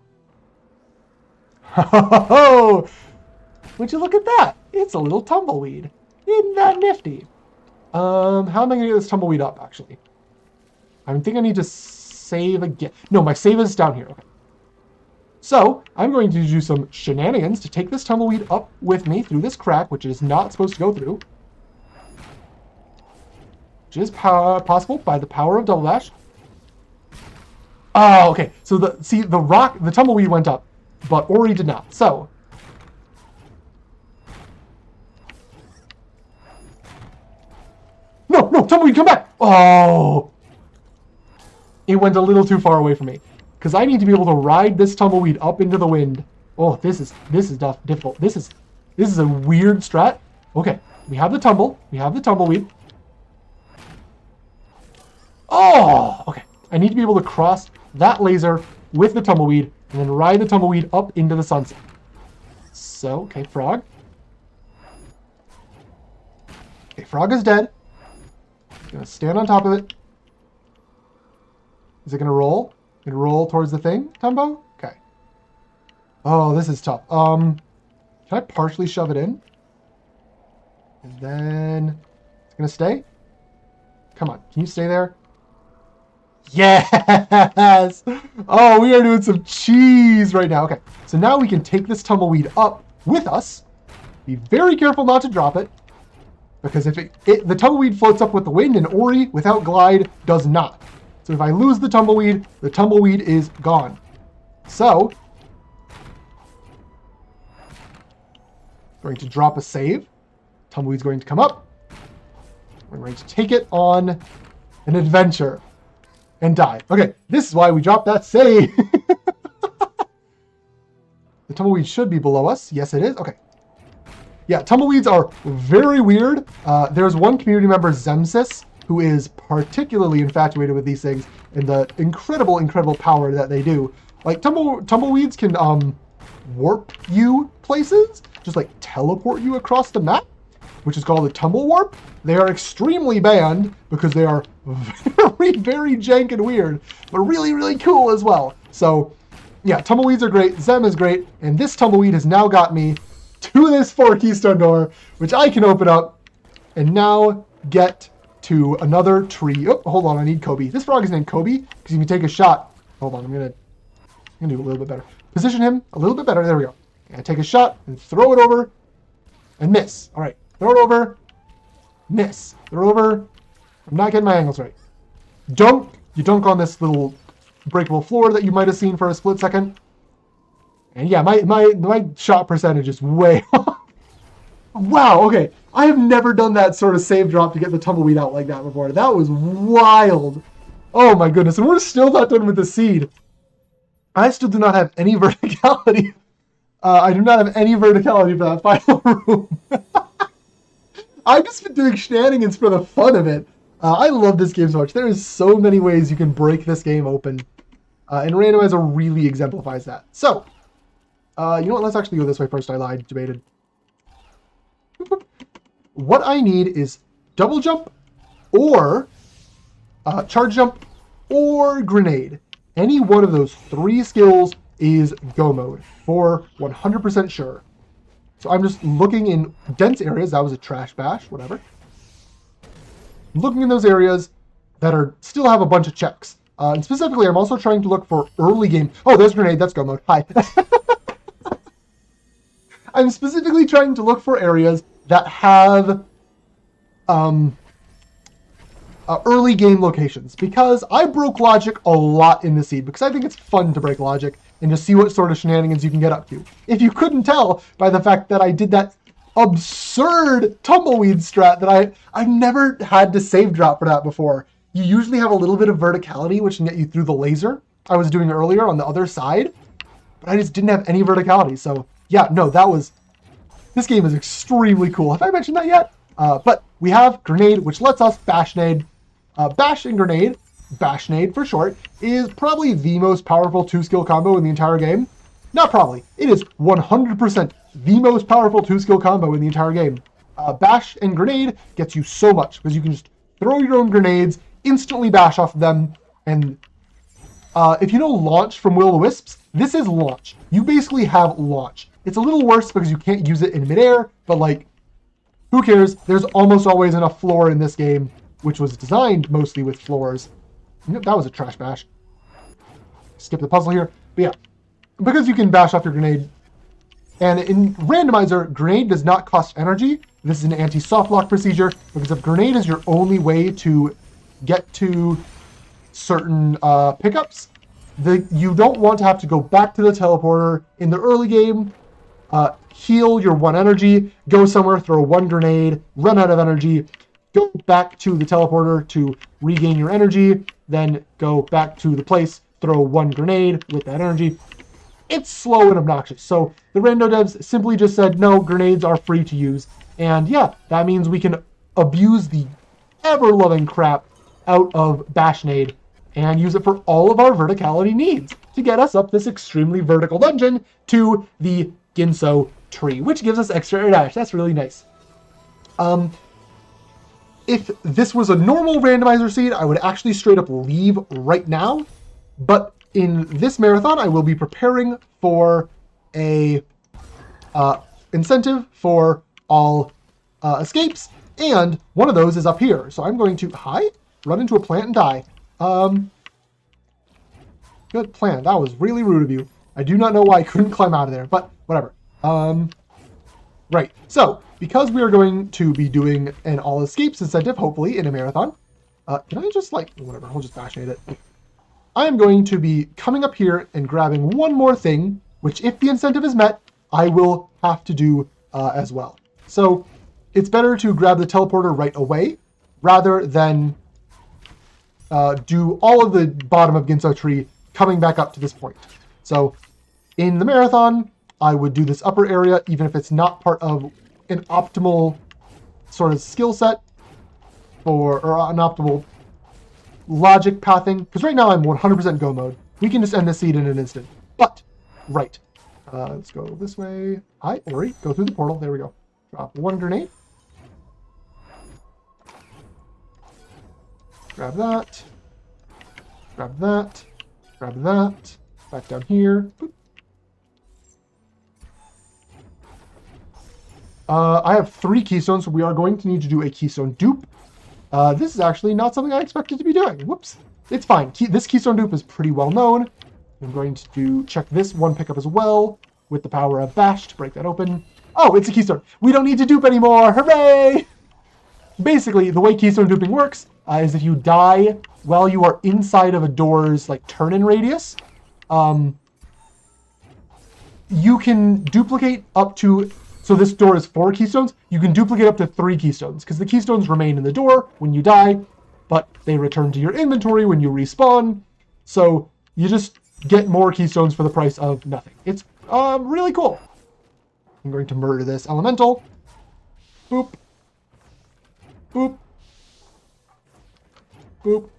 Ho! Would you look at that? It's a little tumbleweed. Isn't that nifty? How am I going to get this tumbleweed up, actually? I think I need to save again. No, my save is down here. Okay. So, I'm going to do some shenanigans to take this tumbleweed up with me through this crack, which it is not supposed to go through. Which is possible by the power of double dash. Oh, okay. So the tumbleweed went up, but Ori did not. So no, tumbleweed, come back! Oh, it went a little too far away from me because I need to be able to ride this tumbleweed up into the wind. Oh, this is difficult. This is a weird strat. Okay, we have the tumbleweed. Oh, okay. I need to be able to cross that laser with the tumbleweed and then ride the tumbleweed up into the sunset. So, okay, frog. Okay, frog is dead. Gonna stand on top of it. Is it gonna roll? Gonna roll towards the thing, Tumbo? Okay. Oh, this is tough. Can I partially shove it in? And then it's gonna stay? Come on, can you stay there? Yes! Oh, we are doing some cheese right now. Okay, so now we can take this tumbleweed up with us. Be very careful not to drop it. Because if the tumbleweed floats up with the wind and Ori, without glide, does not. So if I lose the tumbleweed is gone. So, going to drop a save. Tumbleweed's going to come up. We're going to take it on an adventure. And die. Okay, this is why we dropped that save. The tumbleweed should be below us. Yes, it is. Okay. Yeah, tumbleweeds are very weird. There's one community member, Zemsis, who is particularly infatuated with these things and the incredible power that they do. Like, tumbleweeds can warp you places, just like teleport you across the map, which is called a tumble warp. They are extremely banned because they are very jank and weird, but really cool as well. So, yeah, tumbleweeds are great. Zem is great, and this tumbleweed has now got me to this 4-keystone door, which I can open up and now get to another tree. Oh, hold on, I need Kobe. This frog is named Kobe because you can take a shot. Hold on, I'm gonna do a little bit better. Position him a little bit better. There we go. And take a shot and throw it over and miss. All right, throw it over. Miss. Throw over. I'm not getting my angles right. Dunk. You dunk on this little breakable floor that you might have seen for a split second. And yeah, my shot percentage is way off. Wow, okay. I have never done that sort of save drop to get the tumbleweed out like that before. That was wild. Oh my goodness, and we're still not done with the seed. I still do not have any verticality. I do not have any verticality for that final room. I've just been doing shenanigans for the fun of it. I love this game so much. There is so many ways you can break this game open. And Randomizer really exemplifies that. So, you know what? Let's actually go this way first. I lied, debated. What I need is double jump or charge jump or grenade. Any one of those 3 skills is go mode for 100% sure. So I'm just looking in dense areas. That was a trash bash, whatever. Looking in those areas that are still have a bunch of checks. And specifically, I'm also trying to look for early game. Oh, there's grenade. That's go mode. Hi. I'm specifically trying to look for areas that have early game locations, because I broke logic a lot in the seed because I think it's fun to break logic and to see what sort of shenanigans you can get up to. If you couldn't tell by the fact that I did that absurd tumbleweed strat that I've never had to save drop for that before. You usually have a little bit of verticality, which can get you through the laser I was doing earlier on the other side, but I just didn't have any verticality. So yeah, no, this game is extremely cool. Have I mentioned that yet? But we have grenade, which lets us bash nade. Bash and grenade, bashnade for short, is probably the most powerful 2-skill combo in the entire game. Not probably. It is 100% the most powerful 2-skill combo in the entire game. Bash and grenade gets you so much, because you can just throw your own grenades, instantly bash off of them, and if you know launch from Will-O-Wisps, this is launch. You basically have launch. It's a little worse because you can't use it in midair, but like, who cares? There's almost always enough floor in this game, which was designed mostly with floors. That was a trash bash. Skip the puzzle here. But yeah, because you can bash off your grenade. And in Randomizer, grenade does not cost energy. This is an anti-soft lock procedure, because if grenade is your only way to get to certain pickups, you don't want to have to go back to the teleporter in the early game, heal your 1 energy, go somewhere, throw 1 grenade, run out of energy, go back to the teleporter to regain your energy, then go back to the place, throw 1 grenade with that energy. It's slow and obnoxious. So the rando devs simply just said, no, grenades are free to use. And yeah, that means we can abuse the ever-loving crap out of bashnade and use it for all of our verticality needs to get us up this extremely vertical dungeon to the Ginso tree, which gives us extra air dash. That's really nice. If this was a normal randomizer seed, I would actually straight up leave right now. But in this marathon, I will be preparing for a incentive for all escapes, and one of those is up here. So I'm going to run into a plant and die. Good plan. That was really rude of you. I do not know why I couldn't climb out of there, but whatever. Right. So because we are going to be doing an all escapes incentive, hopefully in a marathon, can I just whatever? I'll just bashnade it. I am going to be coming up here and grabbing one more thing, which if the incentive is met, I will have to do as well. So it's better to grab the teleporter right away rather than do all of the bottom of Ginso tree coming back up to this point. So in the marathon, I would do this upper area, even if it's not part of an optimal sort of skill set or an optimal logic pathing, because right now I'm 100% go mode. We can just end the seed in an instant. But, right. Let's go this way. Hi, Ori. Go through the portal. There we go. Drop 1 grenade. Grab that. Grab that. Grab that. Back down here. Boop. I have 3 keystones, so we are going to need to do a keystone dupe. This is actually not something I expected to be doing. Whoops. It's fine. This keystone dupe is pretty well known. I'm going to check this one pickup as well with the power of bash to break that open. Oh, it's a keystone. We don't need to dupe anymore. Hooray! Basically, the way keystone duping works is if you die while you are inside of a door's turn-in radius, you can duplicate up to... So this door is 4 keystones. You can duplicate up to 3 keystones because the keystones remain in the door when you die. but they return to your inventory when you respawn. So you just get more keystones for the price of nothing. It's really cool. I'm going to murder this elemental. Boop. Boop. Boop.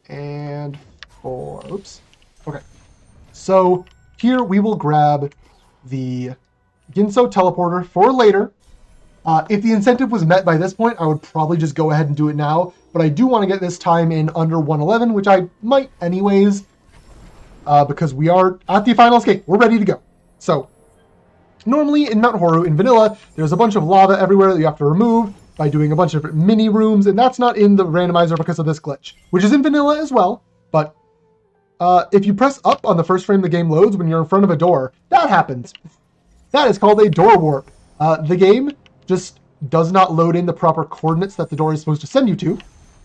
And 4. Oops. Okay. So here we will grab the Ginso teleporter for later. If the incentive was met by this point, I would probably just go ahead and do it now. But I do want to get this time in under 111, which I might anyways, because we are at the final escape. We're ready to go. So normally in Mount Horu, in vanilla, there's a bunch of lava everywhere that you have to remove by doing a bunch of mini rooms, and that's not in the randomizer because of this glitch, which is in vanilla as well. But if you press up on the first frame the game loads when you're in front of a door, that happens. That is called a door warp. The game just does not load in the proper coordinates that the door is supposed to send you to,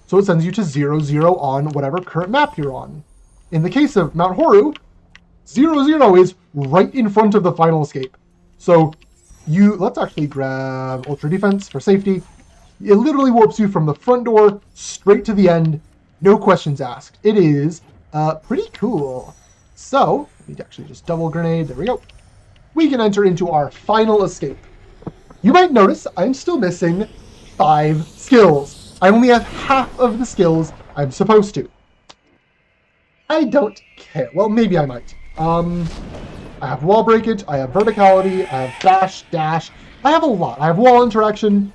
so it sends you to 0, 0 on whatever current map you're on. In the case of Mount Horu, 0, 0 is right in front of the final escape. So let's actually grab Ultra Defense for safety. It literally warps you from the front door straight to the end, no questions asked. It is pretty cool. So, we need to actually just double grenade, there we go. We can enter into our final escape. You might notice I'm still missing 5 skills. I only have half of the skills I'm supposed to. I don't care. Well, maybe I might. I have wall breakage, I have verticality, I have bash, dash. I have a lot. I have wall interaction.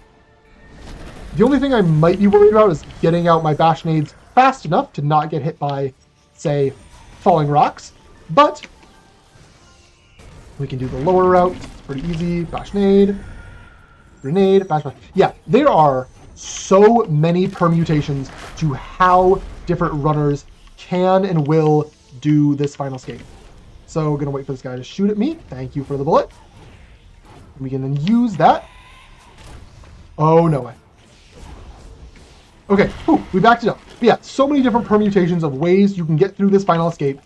The only thing I might be worried about is getting out my bash nades fast enough to not get hit by, say, falling rocks. But we can do the lower route. It's pretty easy. Bash nade, grenade, bash, bash. Yeah, there are so many permutations to how different runners can and will do this final escape. So gonna wait for this guy to shoot at me. Thank you for the bullet. We can then use that. Oh, no way. Okay, we backed it up. But yeah, so many different permutations of ways you can get through this final escape.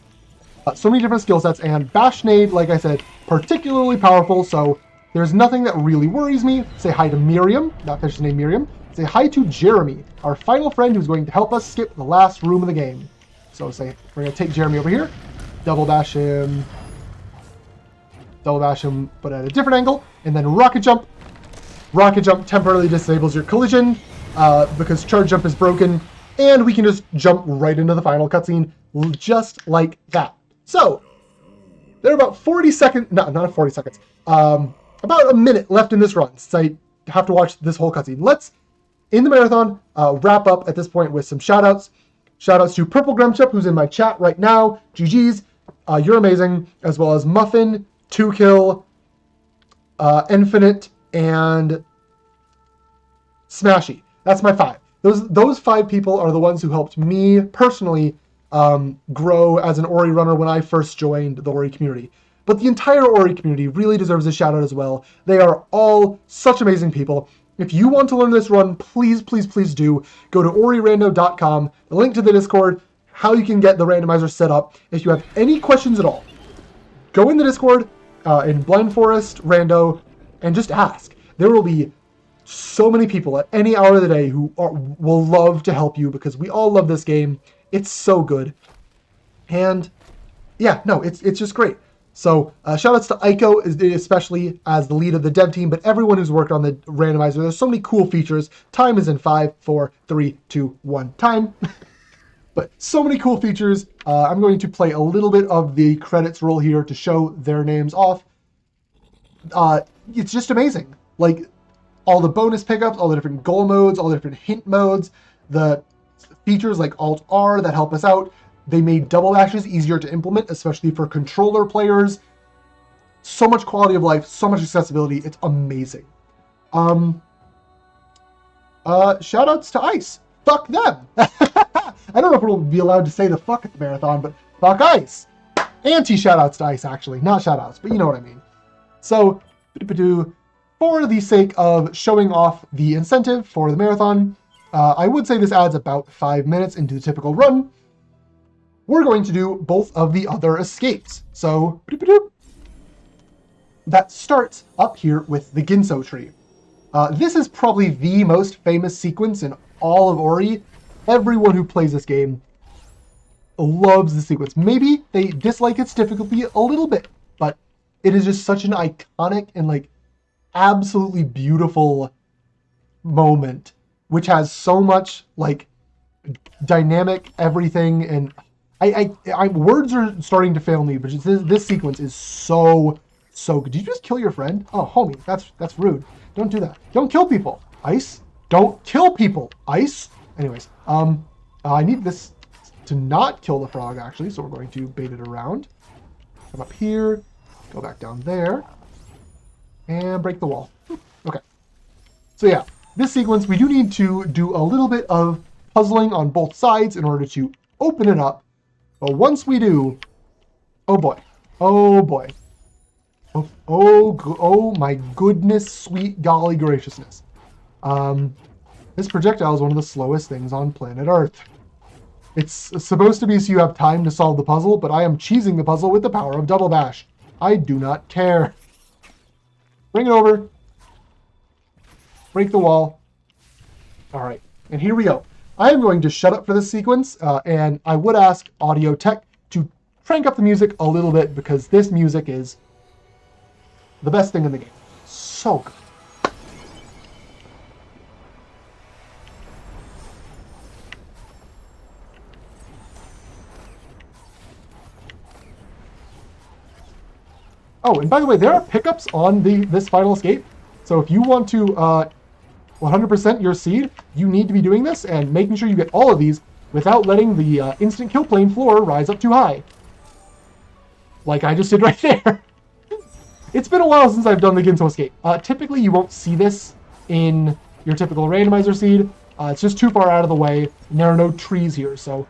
So many different skill sets, and Bash Nade, like I said, particularly powerful, so there's nothing that really worries me. Say hi to Miriam, not fish's name Miriam. Say hi to Jeremy, our final friend who's going to help us skip the last room of the game. So we're going to take Jeremy over here, double dash him, but at a different angle, and then rocket jump. Rocket jump temporarily disables your collision because charge jump is broken, and we can just jump right into the final cutscene just like that. So there are about 40 seconds, not 40 seconds, about a minute left in this run, since I have to watch this whole cutscene. Let's, in the marathon, wrap up at this point with some shoutouts. Shoutouts to Purple Grumchup, who's in my chat right now. GG's, you're amazing, as well as Muffin, 2Kill, Infinite, and Smashy. That's my 5. Those 5 people are the ones who helped me personally grow as an Ori runner when I first joined the Ori community. But the entire Ori community really deserves a shout out as well. They are all such amazing people. If you want to learn this run, please, please, please do. Go to orirando.com, the link to the Discord, how you can get the randomizer set up. If you have any questions at all, go in the Discord, in Blind Forest, Rando, and just ask. There will be so many people at any hour of the day who will love to help you because we all love this game. It's so good. And yeah, no, it's just great. So shoutouts to Aiko, especially as the lead of the dev team, but everyone who's worked on the randomizer. There's so many cool features. Time is in 5, 4, 3, 2, 1, time. But so many cool features. I'm going to play a little bit of the credits roll here to show their names off. It's just amazing. Like, all the bonus pickups, all the different goal modes, all the different hint modes, the features like Alt-R that help us out. They made double dashes easier to implement, especially for controller players. So much quality of life, so much accessibility. It's amazing. Shoutouts to ICE. Fuck them. I don't know if we'll be allowed to say the fuck at the marathon, but fuck ICE. Anti-shoutouts to ICE, actually. Not shoutouts, but you know what I mean. So, for the sake of showing off the incentive for the marathon, I would say this adds about 5 minutes into the typical run. We're going to do both of the other escapes. So, that starts up here with the Ginso tree. This is probably the most famous sequence in all of Ori. Everyone who plays this game loves the sequence. Maybe they dislike its difficulty a little bit, but it is just such an iconic and like absolutely beautiful moment, which has so much like dynamic everything, and I words are starting to fail me, but this sequence is so good. Did you just kill your friend? Oh, homie, that's rude. Don't do that. Don't kill people. Ice. Don't kill people. Ice. Anyways, I need this to not kill the frog actually, so we're going to bait it around. Come up here, go back down there, and break the wall. Okay. So yeah, this sequence we do need to do a little bit of puzzling on both sides in order to open it up. But once we do, oh boy, oh boy, oh my goodness, sweet golly graciousness. This projectile is one of the slowest things on planet Earth. It's supposed to be so you have time to solve the puzzle, but I am cheesing the puzzle with the power of double dash. I do not care. Bring it over. Break the wall. All right, and here we go. I am going to shut up for this sequence, and I would ask audio tech to crank up the music a little bit, because this music is the best thing in the game. So good. Oh, and by the way, there are pickups on this final escape. So if you want to 100% your seed, you need to be doing this and making sure you get all of these without letting the instant kill plane floor rise up too high. Like I just did right there. It's been a while since I've done the Ginso escape. Typically, you won't see this in your typical randomizer seed. It's just too far out of the way, and there are no trees here, so...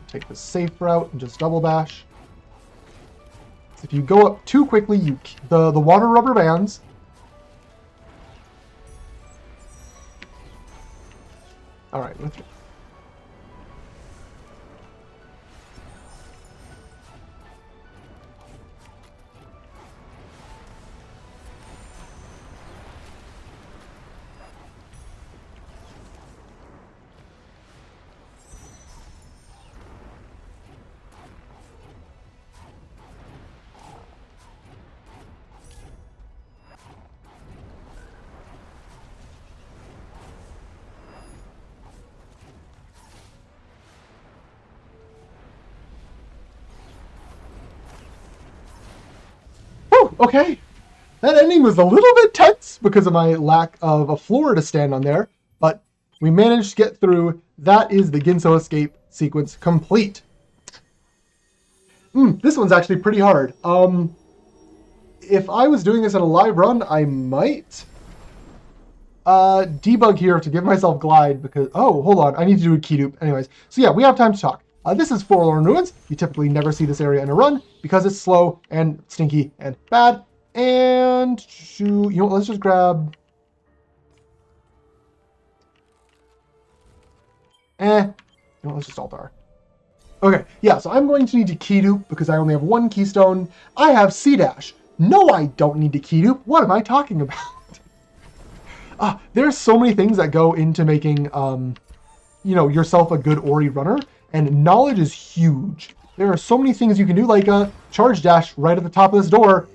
Take the safe route and just double dash. If you go up too quickly, the water rubber bands. All right, let's go. Okay, that ending was a little bit tense because of my lack of a floor to stand on there, but we managed to get through. That is the Ginso escape sequence complete. This one's actually pretty hard. If I was doing this in a live run, I might debug here to give myself glide because, oh, hold on, I need to do a key dupe. Anyways, so yeah, we have time to talk. This is Forlorn Ruins. You typically never see this area in a run because it's slow and stinky and bad. And you know what, let's just grab... let's just altar. Okay, yeah, so I'm going to need to key dupe because I only have one keystone. I have C-dash. No, I don't need to key dupe. What am I talking about? There's so many things that go into making, yourself a good Ori runner. And knowledge is huge. There are so many things you can do, like a charge dash right at the top of this door.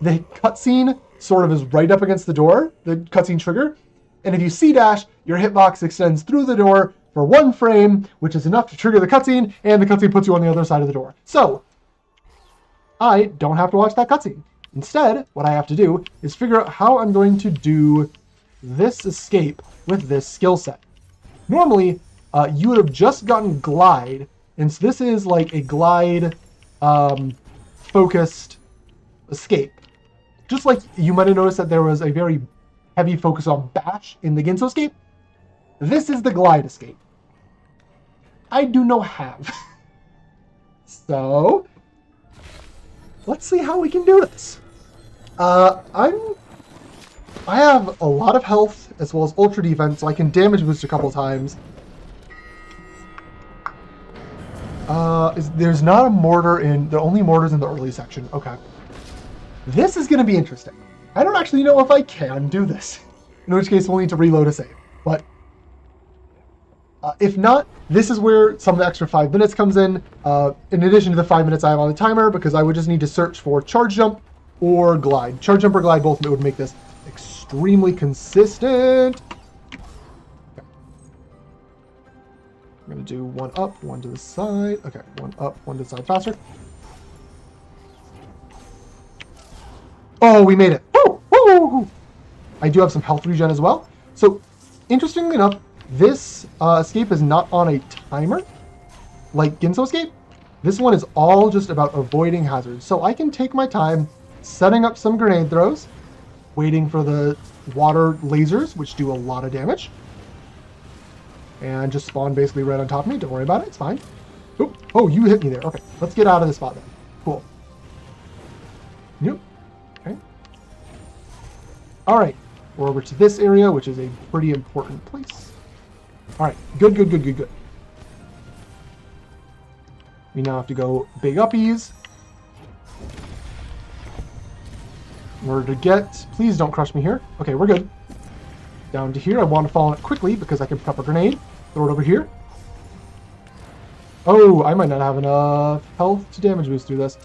The cutscene sort of is right up against the door, the cutscene trigger. And if you C-dash, your hitbox extends through the door for 1 frame, which is enough to trigger the cutscene, and the cutscene puts you on the other side of the door. So, I don't have to watch that cutscene. Instead, what I have to do is figure out how I'm going to do this escape with this skill set. Normally, you would have just gotten glide, and so this is like a glide focused escape. Just like you might have noticed that there was a very heavy focus on bash in the Ginso escape, this is the glide escape. I do not have. So, let's see how we can do this. I have a lot of health as well as ultra defense, so I can damage boost a couple times. There's not a mortar in... The only mortars in the early section. Okay. This is going to be interesting. I don't actually know if I can do this. In which case, we'll need to reload a save. But if not, this is where some of the extra 5 minutes comes in addition to the 5 minutes I have on the timer, because I would just need to search for charge jump or glide. Charge jump or glide both would make this extremely consistent. Okay. I'm going to do one up, one to the side. Okay, one up, one to the side faster. Oh, we made it. Woo! Woo! Woo! I do have some health regen as well. So, interestingly enough, this escape is not on a timer, like Ginso escape. This one is all just about avoiding hazards. So I can take my time setting up some grenade throws, waiting for the water lasers, which do a lot of damage. And just spawn basically right on top of me. Don't worry about it. It's fine. Oop. Oh, you hit me there. Okay, let's get out of this spot then. Cool. Yep. Okay. All right. We're over to this area, which is a pretty important place. All right. Good, good, good, good, good. We now have to go big uppies. In order to get... Please don't crush me here. Okay, we're good. Down to here. I want to fall on it quickly because I can prep a grenade. Throw it over here. Oh, I might not have enough health to damage boost through this.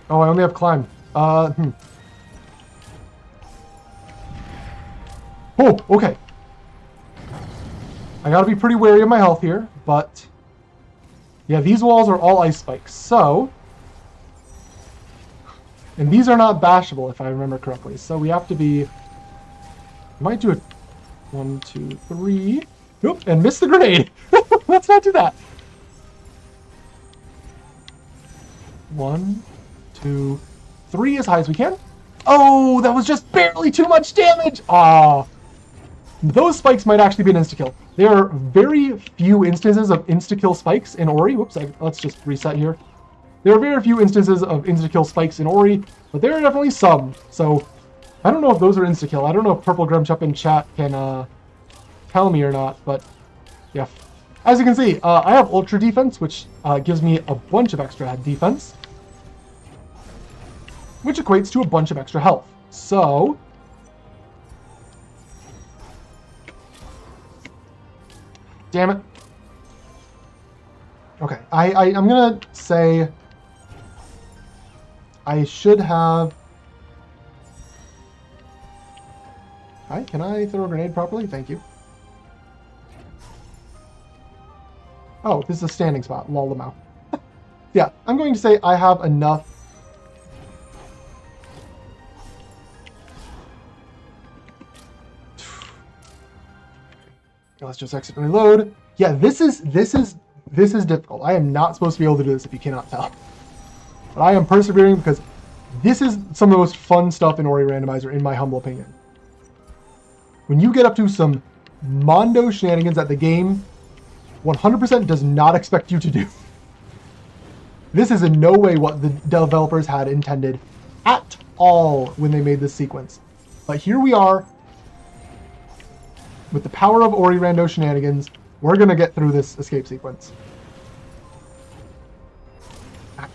Oh, I only have climb. Oh, okay. I gotta be pretty wary of my health here, but... Yeah, these walls are all ice spikes, so... And these are not bashable, if I remember correctly, so we have to be... Might do it. 1, 2, 3... Oop, and miss the grenade! Let's not do that! 1, 2, 3 as high as we can. Oh, that was just barely too much damage! Ah, those spikes might actually be an insta-kill. There are very few instances of insta-kill spikes in Ori. Whoops, let's just reset here. There are very few instances of insta-kill spikes in Ori, but there are definitely some. So, I don't know if those are insta-kill. I don't know if Purple Grumchup in chat can tell me or not, but yeah. As you can see, I have Ultra Defense, which gives me a bunch of extra defense, which equates to a bunch of extra health. So... Damn it. Okay, I'm gonna say I should have... Hi, can I throw a grenade properly? Thank you. Oh, this is a standing spot. Lol them out. Yeah, I'm going to say I have enough. Let's just exit and reload. Yeah, this is difficult. I am not supposed to be able to do this if you cannot tell. But I am persevering because this is some of the most fun stuff in Ori Randomizer, in my humble opinion. When you get up to some mondo shenanigans that the game 100% does not expect you to do. This is in no way what the developers had intended at all when they made this sequence. But here we are. With the power of Ori Rando shenanigans, we're going to get through this escape sequence.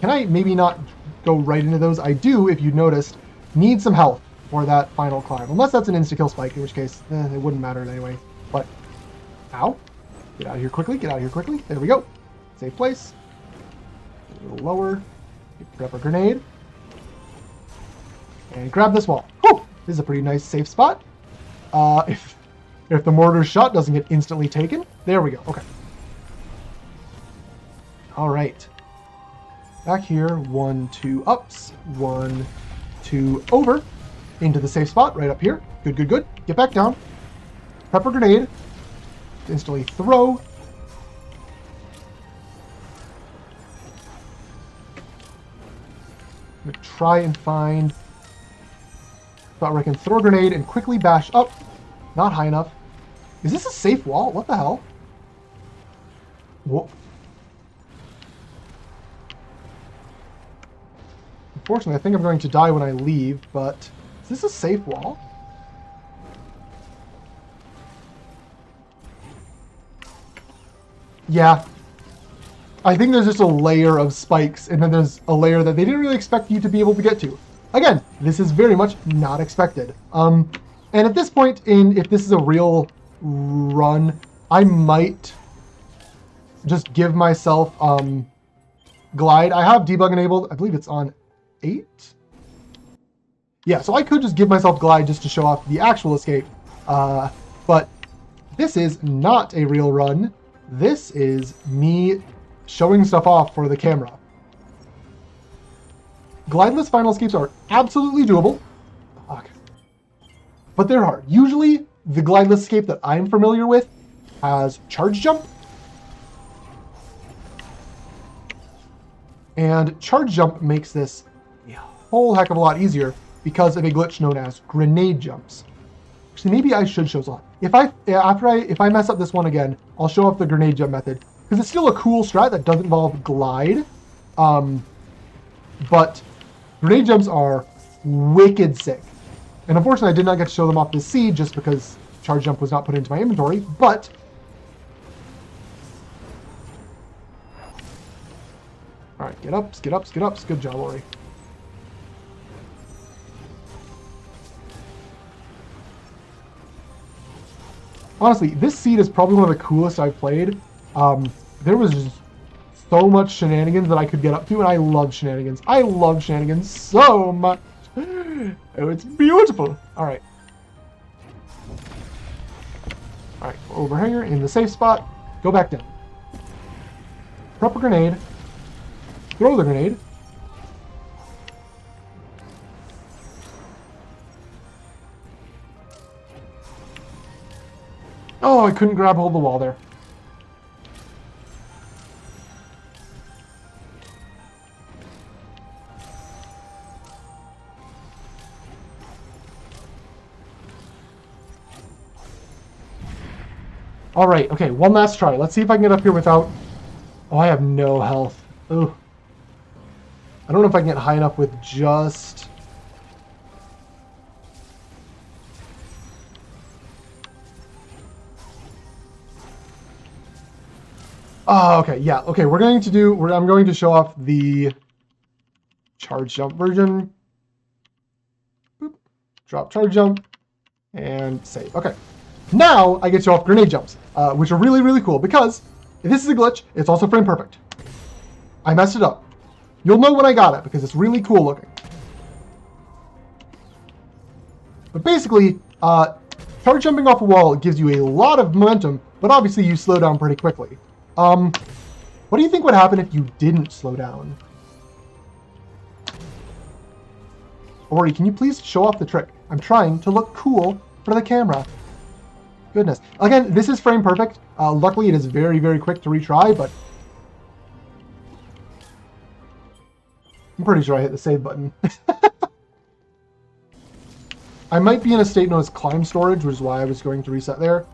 Can I maybe not go right into those? I do, if you noticed, need some health for that final climb. Unless that's an insta-kill spike, in which case, it wouldn't matter anyway. But, ow. Get out of here quickly, get out of here quickly. There we go. Safe place. A little lower. Grab a grenade. And grab this wall. Whew! This is a pretty nice safe spot. If the mortar shot doesn't get instantly taken. There we go. Okay. All right. Back here. 1, 2 ups. 1, 2 over. Into the safe spot right up here. Good, good, good. Get back down. Pepper grenade. Instantly throw. I'm going to try and find spot where I can throw a grenade and quickly bash up. Not high enough. Is this a safe wall? What the hell? Whoa. Unfortunately, I think I'm going to die when I leave, but is this a safe wall? Yeah. I think there's just a layer of spikes, and then there's a layer that they didn't really expect you to be able to get to. Again, this is very much not expected. And at this point, if this is a real run, I might just give myself glide. I have debug enabled. I believe it's on 8. Yeah, so I could just give myself glide just to show off the actual escape. But this is not a real run. This is me showing stuff off for the camera. Glideless final escapes are absolutely doable. Fuck. But they're hard. Usually, the glideless escape that I'm familiar with has charge jump. And charge jump makes this a whole heck of a lot easier because of a glitch known as grenade jumps. Actually, maybe I should show off. If I mess up this one again, I'll show off the grenade jump method because it's still a cool strat that doesn't involve glide. But grenade jumps are wicked sick. And unfortunately, I did not get to show them off this seed just because charge jump was not put into my inventory. But all right, get up, get up, get up. Good job, Ori. Honestly, this seed is probably one of the coolest I've played. There was just so much shenanigans that I could get up to, and I love shenanigans. I love shenanigans so much. Oh, it's beautiful. All right. All right, overhanger in the safe spot. Go back down. Prep a grenade. Throw the grenade. Oh, I couldn't grab hold of the wall there. All right, okay, one last try. Let's see if I can get up here without... Oh, I have no health. Ooh. I don't know if I can get high enough with just... Oh, okay, yeah, okay, I'm going to show off the charge jump version. Boop. Drop charge jump, and save. Okay, now I get to show off grenade jumps, which are really, really cool, because if this is a glitch, it's also frame perfect. I messed it up. You'll know when I got it, because it's really cool looking. But basically, charge jumping off a wall gives you a lot of momentum, but obviously you slow down pretty quickly. What do you think would happen if you didn't slow down? Ori, can you please show off the trick? I'm trying to look cool for the camera. Goodness. Again, this is frame perfect. Luckily, it is very, very quick to retry, but I'm pretty sure I hit the save button. I might be in a state known as climb storage, which is why I was going to reset there.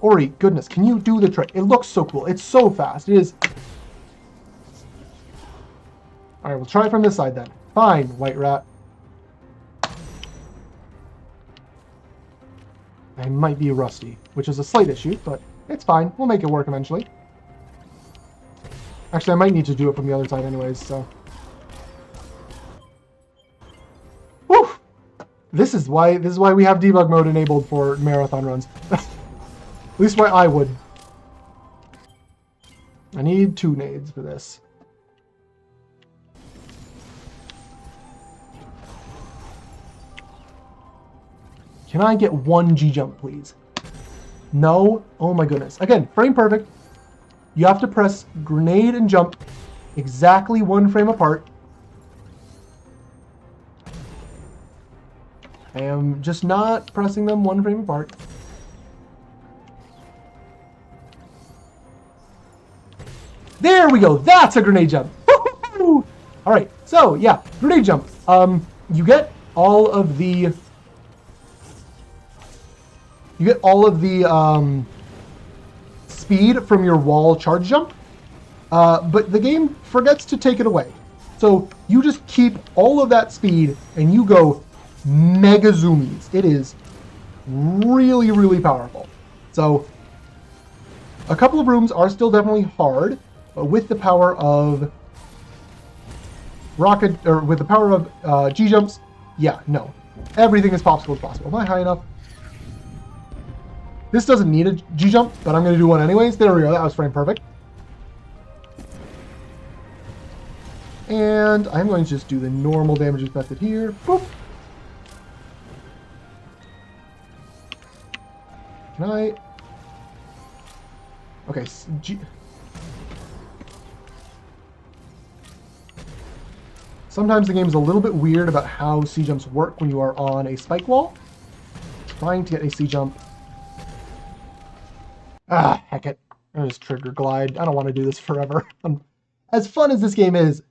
Ori, goodness, can you do the trick? It looks so cool. It's so fast. It is. All right, we'll try it from this side then. Fine, white rat. I might be rusty, which is a slight issue, but it's fine. We'll make it work eventually. Actually, I might need to do it from the other side anyways, so. Whew! This is why we have debug mode enabled for marathon runs. At least why I would. I need 2 nades for this. Can I get 1 G-jump, please? No? Oh my goodness. Again, frame perfect. You have to press grenade and jump exactly 1 frame apart. I am just not pressing them 1 frame apart. There we go. That's a grenade jump. Woo-hoo-hoo! All right. So yeah, grenade jump. You get all of the. Speed from your wall charge jump, but the game forgets to take it away. So you just keep all of that speed and you go mega zoomies. It is really, really powerful. So A couple of rooms are still definitely hard, but with the power of rocket, or with the power of G-jumps, yeah, no. Everything is popsicle as possible. Am I high enough? This doesn't need a G-jump, but I'm going to do one anyways. There we go. That was frame perfect. And I'm going to just do the normal damages method here. Boop. Can I... Okay, sometimes the game is a little bit weird about how C-jumps work when you are on a spike wall. Trying to get a C-jump. Ah, heck it. I just trigger glide. I don't want to do this forever. As fun as this game is,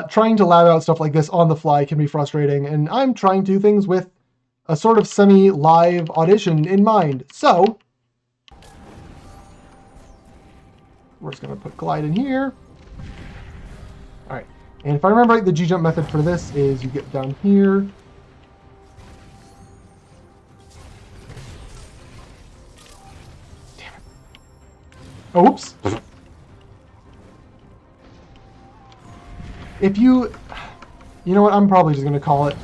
trying to lab out stuff like this on the fly can be frustrating, and I'm trying to do things with a sort of semi-live audition in mind. So, we're just going to put glide in here. Alright, and if I remember right, the G-jump method for this is you get down here. Damn it. Oops. If you know what, I'm probably just going to call it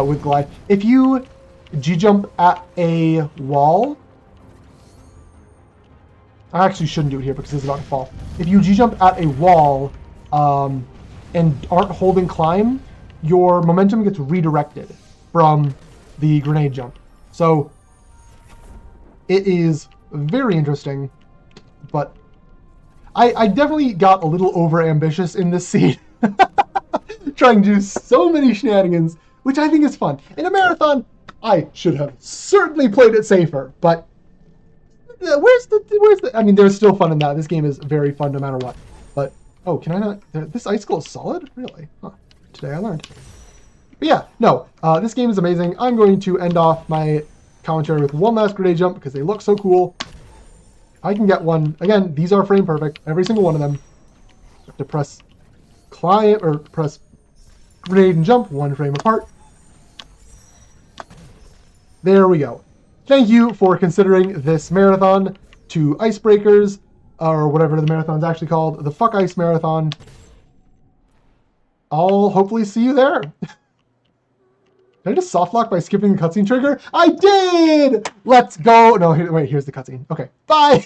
with glide. If you G-jump at a wall, I actually shouldn't do it here because this is about to fall. If you G-jump at a wall and aren't holding climb, your momentum gets redirected from the grenade jump. So it is very interesting, but I definitely got a little over-ambitious in this scene. Trying to do so many shenanigans, which I think is fun. In a marathon, I should have certainly played it safer, but where's the, I mean, there's still fun in that. This game is very fun no matter what. But, oh, can I not, this icicle is solid? Really? Huh. Today I learned. But yeah, no, this game is amazing. I'm going to end off my commentary with one last grenade jump because they look so cool. I can get one. Again, these are frame perfect, every single one of them. You have to press climb, or press grenade and jump, one frame apart. There we go. Thank you for considering this marathon to Icebreakers, or whatever the marathon's actually called, the Fuck Ice Marathon. I'll hopefully see you there. Did I just softlock by skipping the cutscene trigger? I did! Let's go! No, wait, here's the cutscene. Okay, bye!